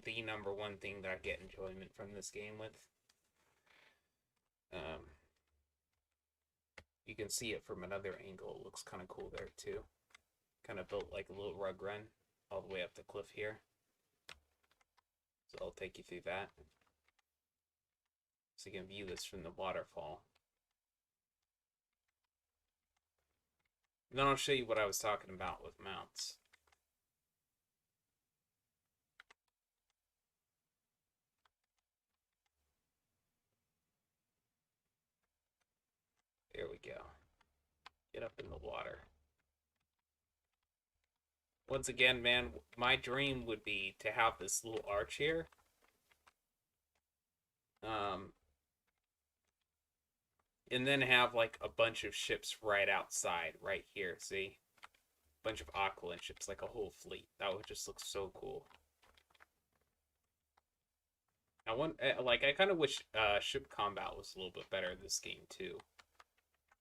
the number one thing that I get enjoyment from this game with. You can see it from another angle. It looks kind of cool there too. Kind of built like a little rug run all the way up the cliff here. So I'll take you through that. So you can view this from the waterfall. And then I'll show you what I was talking about with mounts. There we go. Get up in the water. Once again, man, my dream would be to have this little arch here. And then have like a bunch of ships right outside, right here, see? bunch of Aqualand ships, like a whole fleet. That would just look so cool. I kind of wish ship combat was a little bit better in this game too.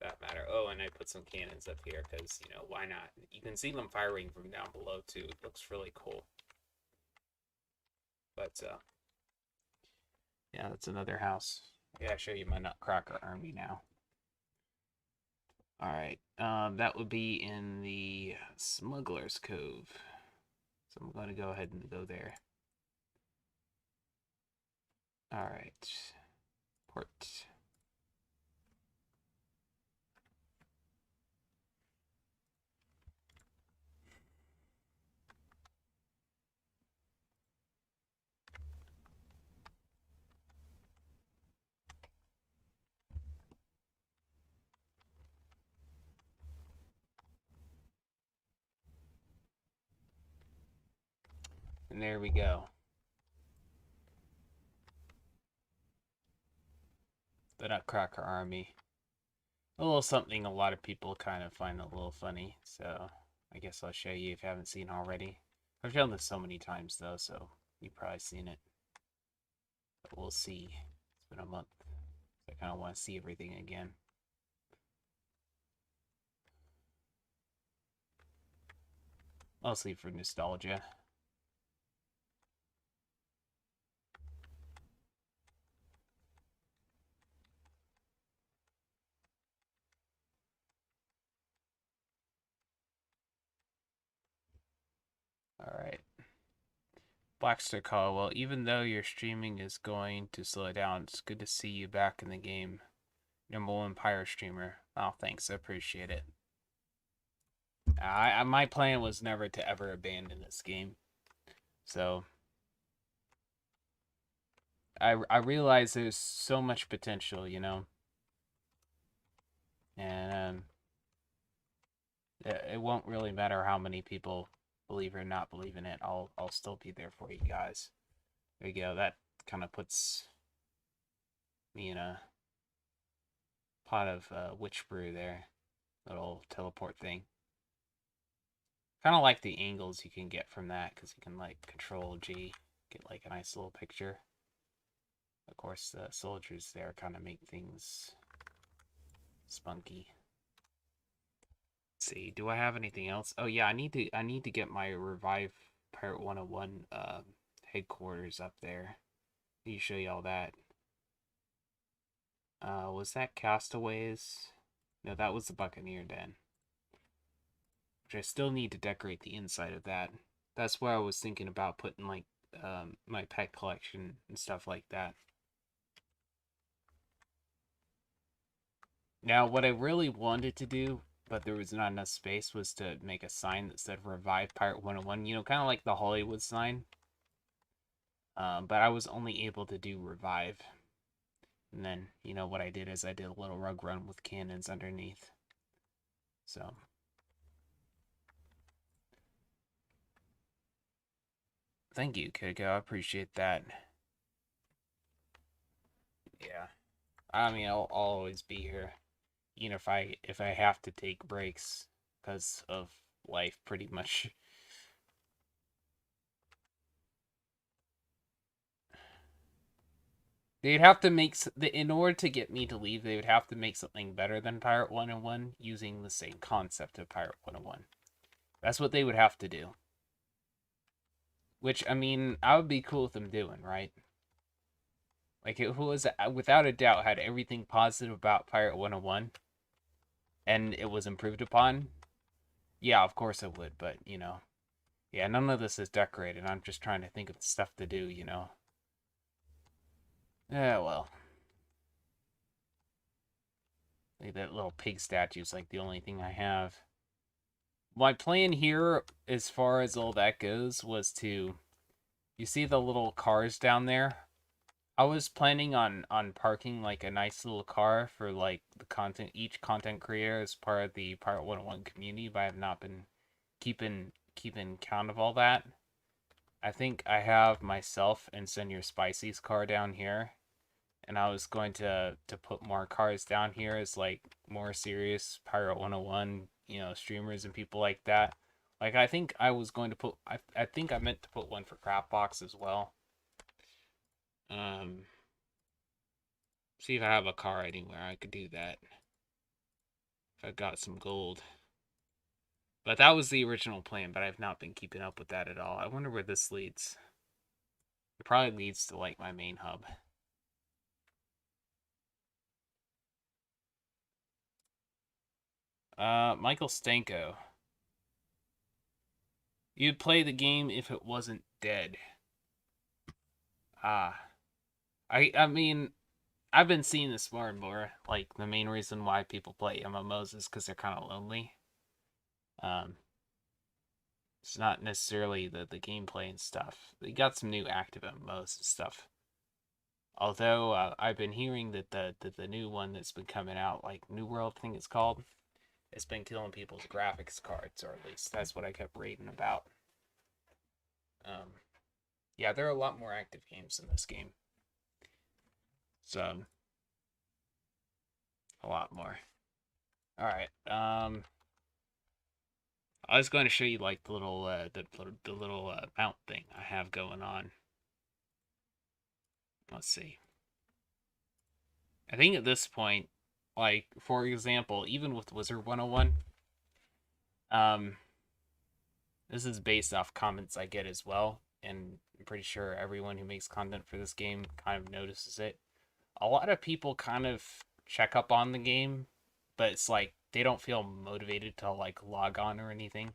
That matter. Oh, and I put some cannons up here because, you know, why not? You can see them firing from down below too. It looks really cool. But yeah, that's another house. Yeah, I'll show you my Nutcracker Army now. Alright, that would be in the Smuggler's Cove. So I'm going to go ahead and go there. Alright. Port. And there we go. The Nutcracker Army. A little something a lot of people kind of find a little funny, so I guess I'll show you if you haven't seen already. I've shown this so many times though, so you've probably seen it. But we'll see. It's been a month. So I kind of want to see everything again. Mostly for nostalgia. Alright. Blackster call. Well, even though your streaming is going to slow down, it's good to see you back in the game. #1 Pirate streamer. Oh, thanks. I appreciate it. My plan was never to ever abandon this game. So I realize there's so much potential, you know. And it won't really matter how many people believe or not believe in it. I'll still be there for you guys. There you go. That kind of puts me in a pot of witch brew there. Little teleport thing. Kind of like the angles you can get from that, because you can like control G, get like a nice little picture. Of course, the soldiers there kind of make things spunky. Let's see, do I have anything else? Oh yeah, I need to get my Revive Pirate101 headquarters up there. Let me show you all that. Was that Castaways? No, that was the Buccaneer Den. Which I still need to decorate the inside of that. That's where I was thinking about putting like my pet collection and stuff like that. Now, what I really wanted to do, but there was not enough space, was to make a sign that said Revive Pirate101. You know, kind of like the Hollywood sign. But I was only able to do Revive. And then, you know, what I did is I did a little rug run with cannons underneath. So. Thank you, Kiko. I appreciate that. Yeah. I mean, I'll always be here. You know, if I have to take breaks because of life, pretty much. They'd have to make in order to get me to leave. They would have to make something better than Pirate101 using the same concept of Pirate101. That's what they would have to do. Which, I mean, I would be cool with them doing, right? Like, it was, without a doubt, had everything positive about Pirate101, and it was improved upon. Yeah, of course it would, but, you know. Yeah, none of this is decorated. I'm just trying to think of stuff to do, you know. Yeah, well. Like that little pig statue is like the only thing I have. My plan here, as far as all that goes, was to... You see the little cars down there? I was planning on parking like a nice little car for like the each content creator as part of the Pirate101 community, but I have not been keeping count of all that. I think I have myself and Senor Spicy's car down here, and I was going to put more cars down here as like more serious Pirate101, you know, streamers and people like that Like, I think I was going to put... I think I meant to put one for Craftbox as well. See if I have a car anywhere. I could do that. If I got some gold. But that was the original plan, but I've not been keeping up with that at all. I wonder where this leads. It probably leads to, like, my main hub. Michael Stanko. You'd play the game if it wasn't dead. Ah. I mean, I've been seeing this more and more. Like, the main reason why people play MMOs is because they're kind of lonely. It's not necessarily the gameplay and stuff. They got some new active MMOs and stuff. Although, I've been hearing that the new one that's been coming out, like New World, I think it's called, it's been killing people's graphics cards, or at least that's what I kept reading about. Yeah, there are a lot more active games in this game. So, a lot more. Alright, I was going to show you, like, the little, mount thing I have going on. Let's see. I think at this point, like, for example, even with Wizard 101, this is based off comments I get as well, and I'm pretty sure everyone who makes content for this game kind of notices it. A lot of people kind of check up on the game, but it's like they don't feel motivated to, like, log on or anything,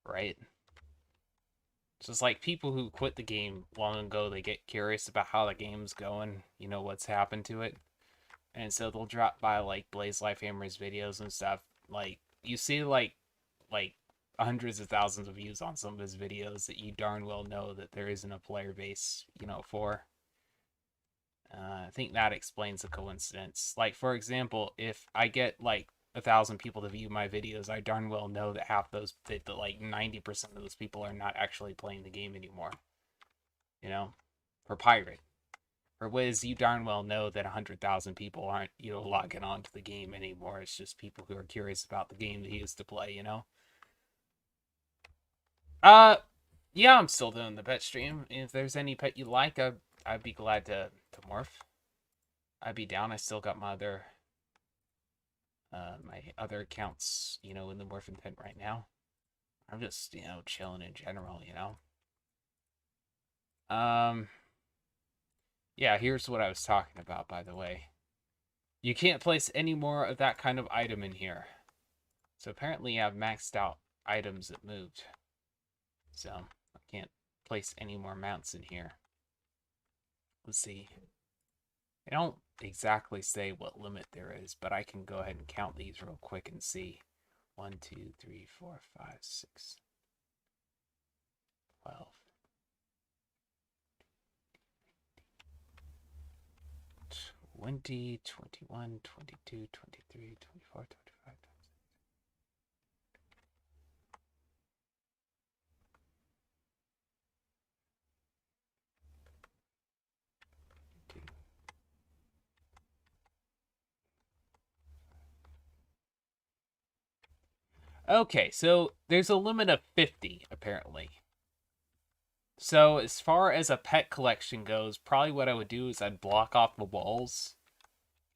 right? So it's like people who quit the game long ago, they get curious about how the game's going, you know, what's happened to it. And so they'll drop by, like, Blaze Lifehammer's videos and stuff. Like, you see, like hundreds of thousands of views on some of his videos that you darn well know that there isn't a player base, you know, for. I think that explains the coincidence. Like, for example, if I get, like, 1,000 people to view my videos, I darn well know that half those, that like 90% of those people are not actually playing the game anymore. You know? For Pirate. For Wiz, you darn well know that 100,000 people aren't, you know, logging on to the game anymore. It's just people who are curious about the game that he used to play, you know? Yeah, I'm still doing the pet stream. If there's any pet you like, I'd be glad to morph. I'd be down. I still got my other accounts, you know, in the morphing tent right now. I'm just, you know, chilling in general, you know. Yeah, here's what I was talking about, by the way. You can't place any more of that kind of item in here. So apparently I've maxed out items that moved. So I can't place any more mounts in here. Let's see. I don't exactly say what limit there is, but I can go ahead and count these real quick and see. 1, 2, 3, 4, 5, 6, 12. 20, 21, 22, 23, 24, 25. Okay, so there's a limit of 50, apparently. So as far as a pet collection goes, probably what I would do is I'd block off the walls.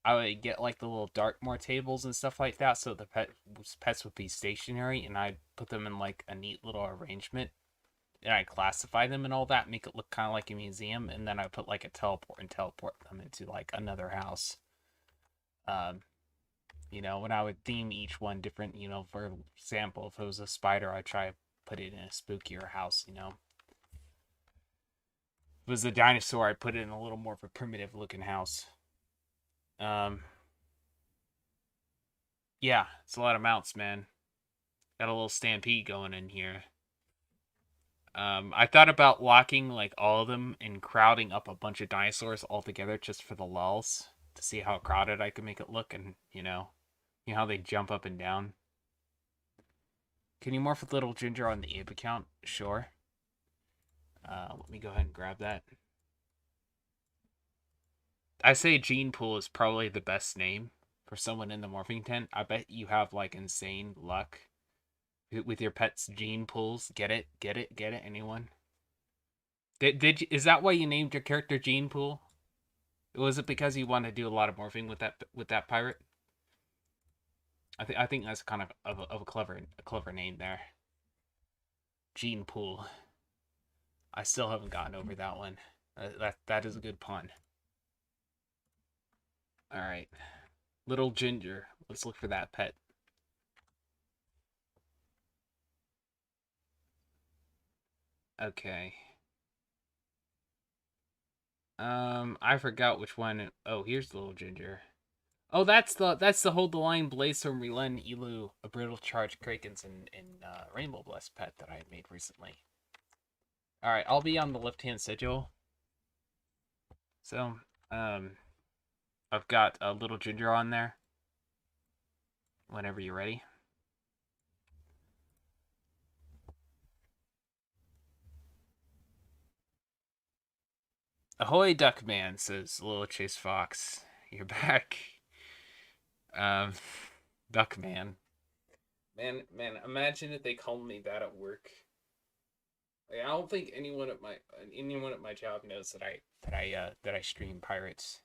I would get, like, the little Darkmoor tables and stuff like that, so the pets would be stationary, and I'd put them in, like, a neat little arrangement. And I'd classify them and all that, make it look kind of like a museum, and then I put, like, a teleport and teleport them into, like, another house. You know, and I would theme each one different, you know, for example, if it was a spider, I'd try to put it in a spookier house, you know. If it was a dinosaur, I'd put it in a little more of a primitive looking house. Yeah, it's a lot of mounts, man. Got a little stampede going in here. I thought about locking, like, all of them and crowding up a bunch of dinosaurs all together just for the lulz to see how crowded I could make it look, and, you know how they jump up and down. Can you morph with Little Ginger on the Ape account? Sure. Let me go ahead and grab that. I say Gene Pool is probably the best name for someone in the morphing tent. I bet you have, like, insane luck With your pet's gene pools. Get it? Get it? Get it? Anyone? Is that why you named your character Gene Pool? Was it because you wanted to do a lot of morphing with that pirate? I think that's kind of a clever name there. Gene Pool. I still haven't gotten over that one. That is a good pun. All right, Little Ginger. Let's look for that pet. Okay. I forgot which one. Oh, here's Little Ginger. Oh, that's the Hold the Line, Blazer, Relen, Elu, a Brittle Charge, Krakens, and Rainbow Blessed pet that I made recently. All right, I'll be on the left-hand sigil. So, I've got a Little Ginger on there. Whenever you're ready. Ahoy, Duckman, says Little Chase Fox. You're back. Duckman. Man, imagine if they called me that at work. Like, I don't think anyone at my job knows that I stream pirates.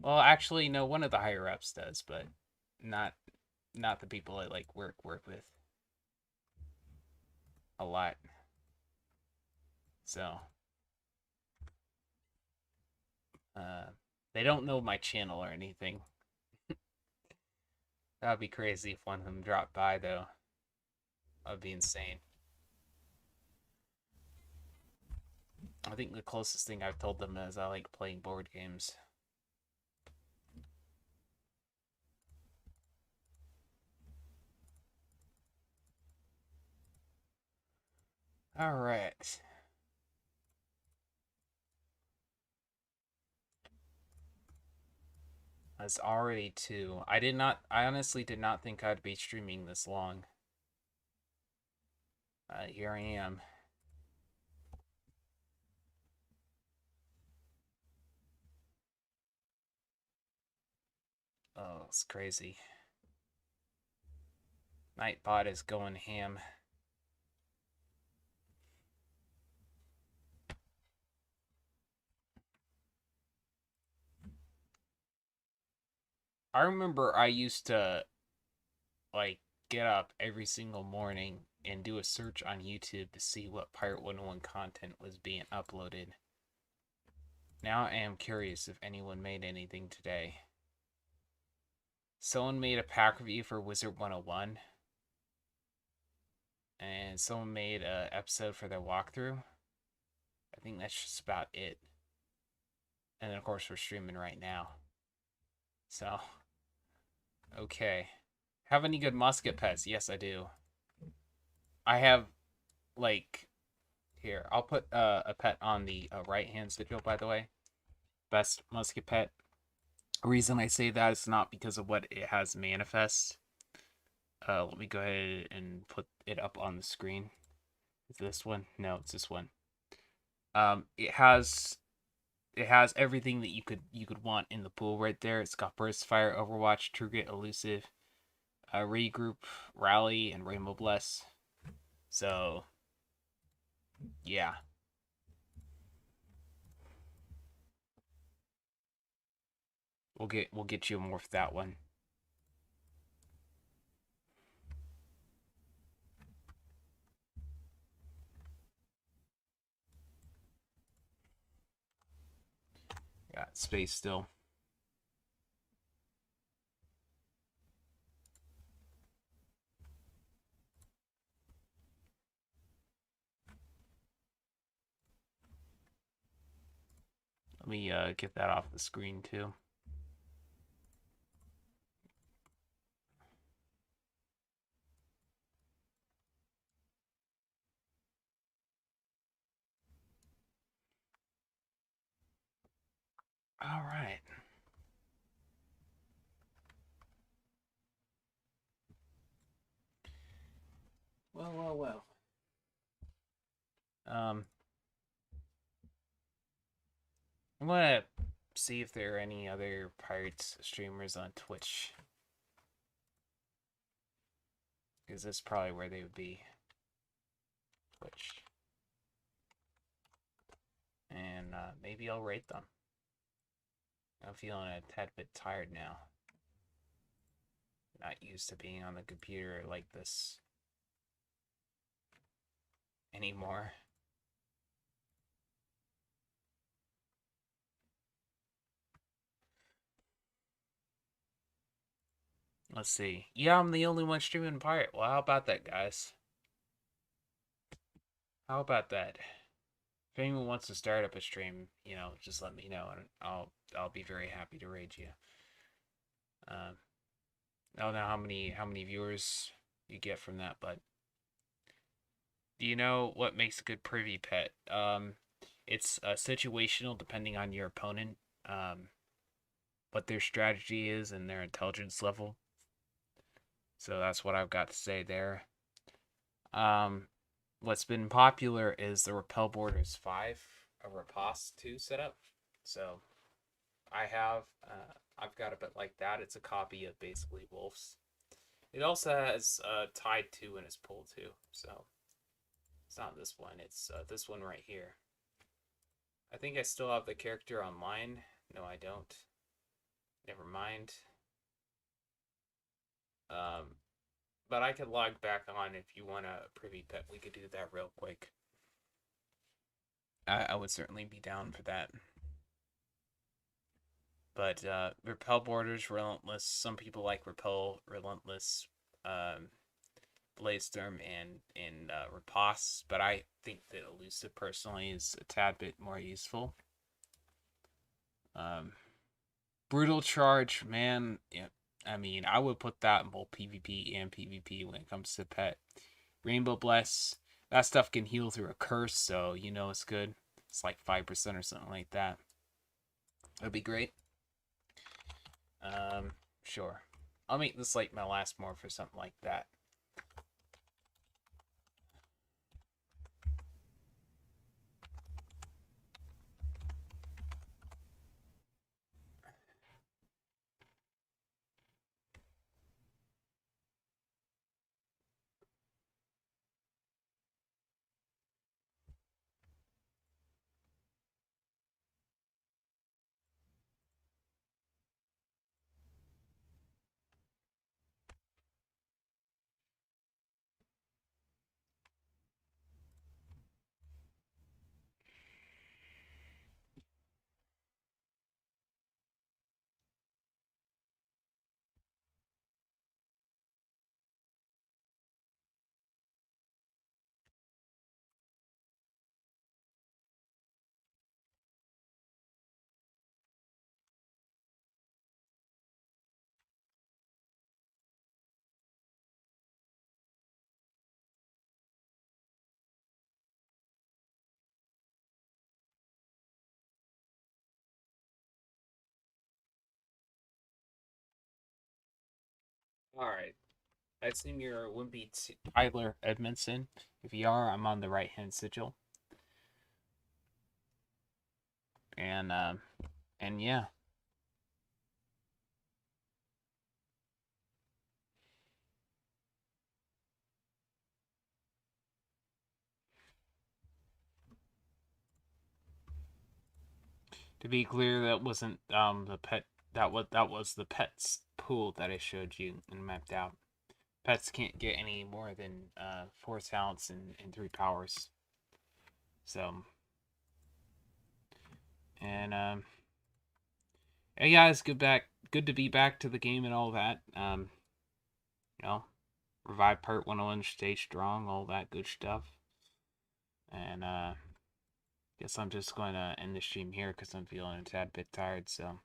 Well, actually, no, one of the higher ups does, but not the people I like work with a lot. So, they don't know my channel or anything. That'd be crazy if one of them dropped by, though. That'd be insane. I think the closest thing I've told them is I like playing board games. All right. That's already 2. I honestly did not think I'd be streaming this long. Here I am. Oh, it's crazy. Nightbot is going ham. I remember I used to like get up every single morning and do a search on YouTube to see what Pirate101 content was being uploaded. Now I am curious if anyone made anything today. Someone made a pack review for Wizard 101. And someone made an episode for their walkthrough. I think that's just about it. And then, of course, we're streaming right now. So, okay. Have any good musket pets? Yes, I do. I have, like, here. I'll put a pet on the right-hand sigil, by the way. Best musket pet. The reason I say that is not because of what it has manifest. Let me go ahead and put it up on the screen. Is this one? No, it's this one. It has everything that you could want in the pool right there. It's got Burst Fire, Overwatch, True Grit, Elusive, Regroup, Rally, and Rainbow Bless. So, yeah. We'll get you a morph that one. Got space still. Let me get that off the screen too. All right. Well. I'm gonna see if there are any other Pirates streamers on Twitch. because this is probably where they would be. Twitch. And maybe I'll rate them. I'm feeling a tad bit tired now. Not used to being on the computer like this anymore. Let's see. Yeah, I'm the only one streaming Pirate. Well, how about that, guys? How about that? If anyone wants to start up a stream, you know, just let me know, and I'll be very happy to raid you. I don't know how many viewers you get from that, but do you know what makes a good privy pet? It's situational depending on your opponent, what their strategy is and their intelligence level. So that's what I've got to say there. What's been popular is the Repel Borders 5, a Riposte 2 setup. So I've got a bit like that. It's a copy of basically Wolf's. It also has Tide 2 in its pull too. So it's not this one. It's this one right here. I think I still have the character online. No, I don't. Never mind. But I could log back on if you want a privy pet. We could do that real quick. I would certainly be down for that. But Repel Borders, Relentless. Some people like Repel, Relentless, Bladestorm, and Riposte. But I think that Elusive personally is a tad bit more useful. Brutal Charge, man. Yeah, I mean, I would put that in both PvP and PvP when it comes to pet. Rainbow Bless, that stuff can heal through a curse, so you know it's good. It's like 5% or something like that. That'd be great. Sure. I'll make this like my last morph or something like that. Alright. I assume you're Wimpy Tyler Edmondson. If you are, I'm on the right hand sigil. And yeah. To be clear, that wasn't the pet. That was the pets pool that I showed you and mapped out. Pets can't get any more than 4 talents and 3 powers. So, and hey guys, good to be back to the game and all that. You know, revive part 101, stay strong, all that good stuff. And guess I'm just going to end the stream here because I'm feeling a tad bit tired. So.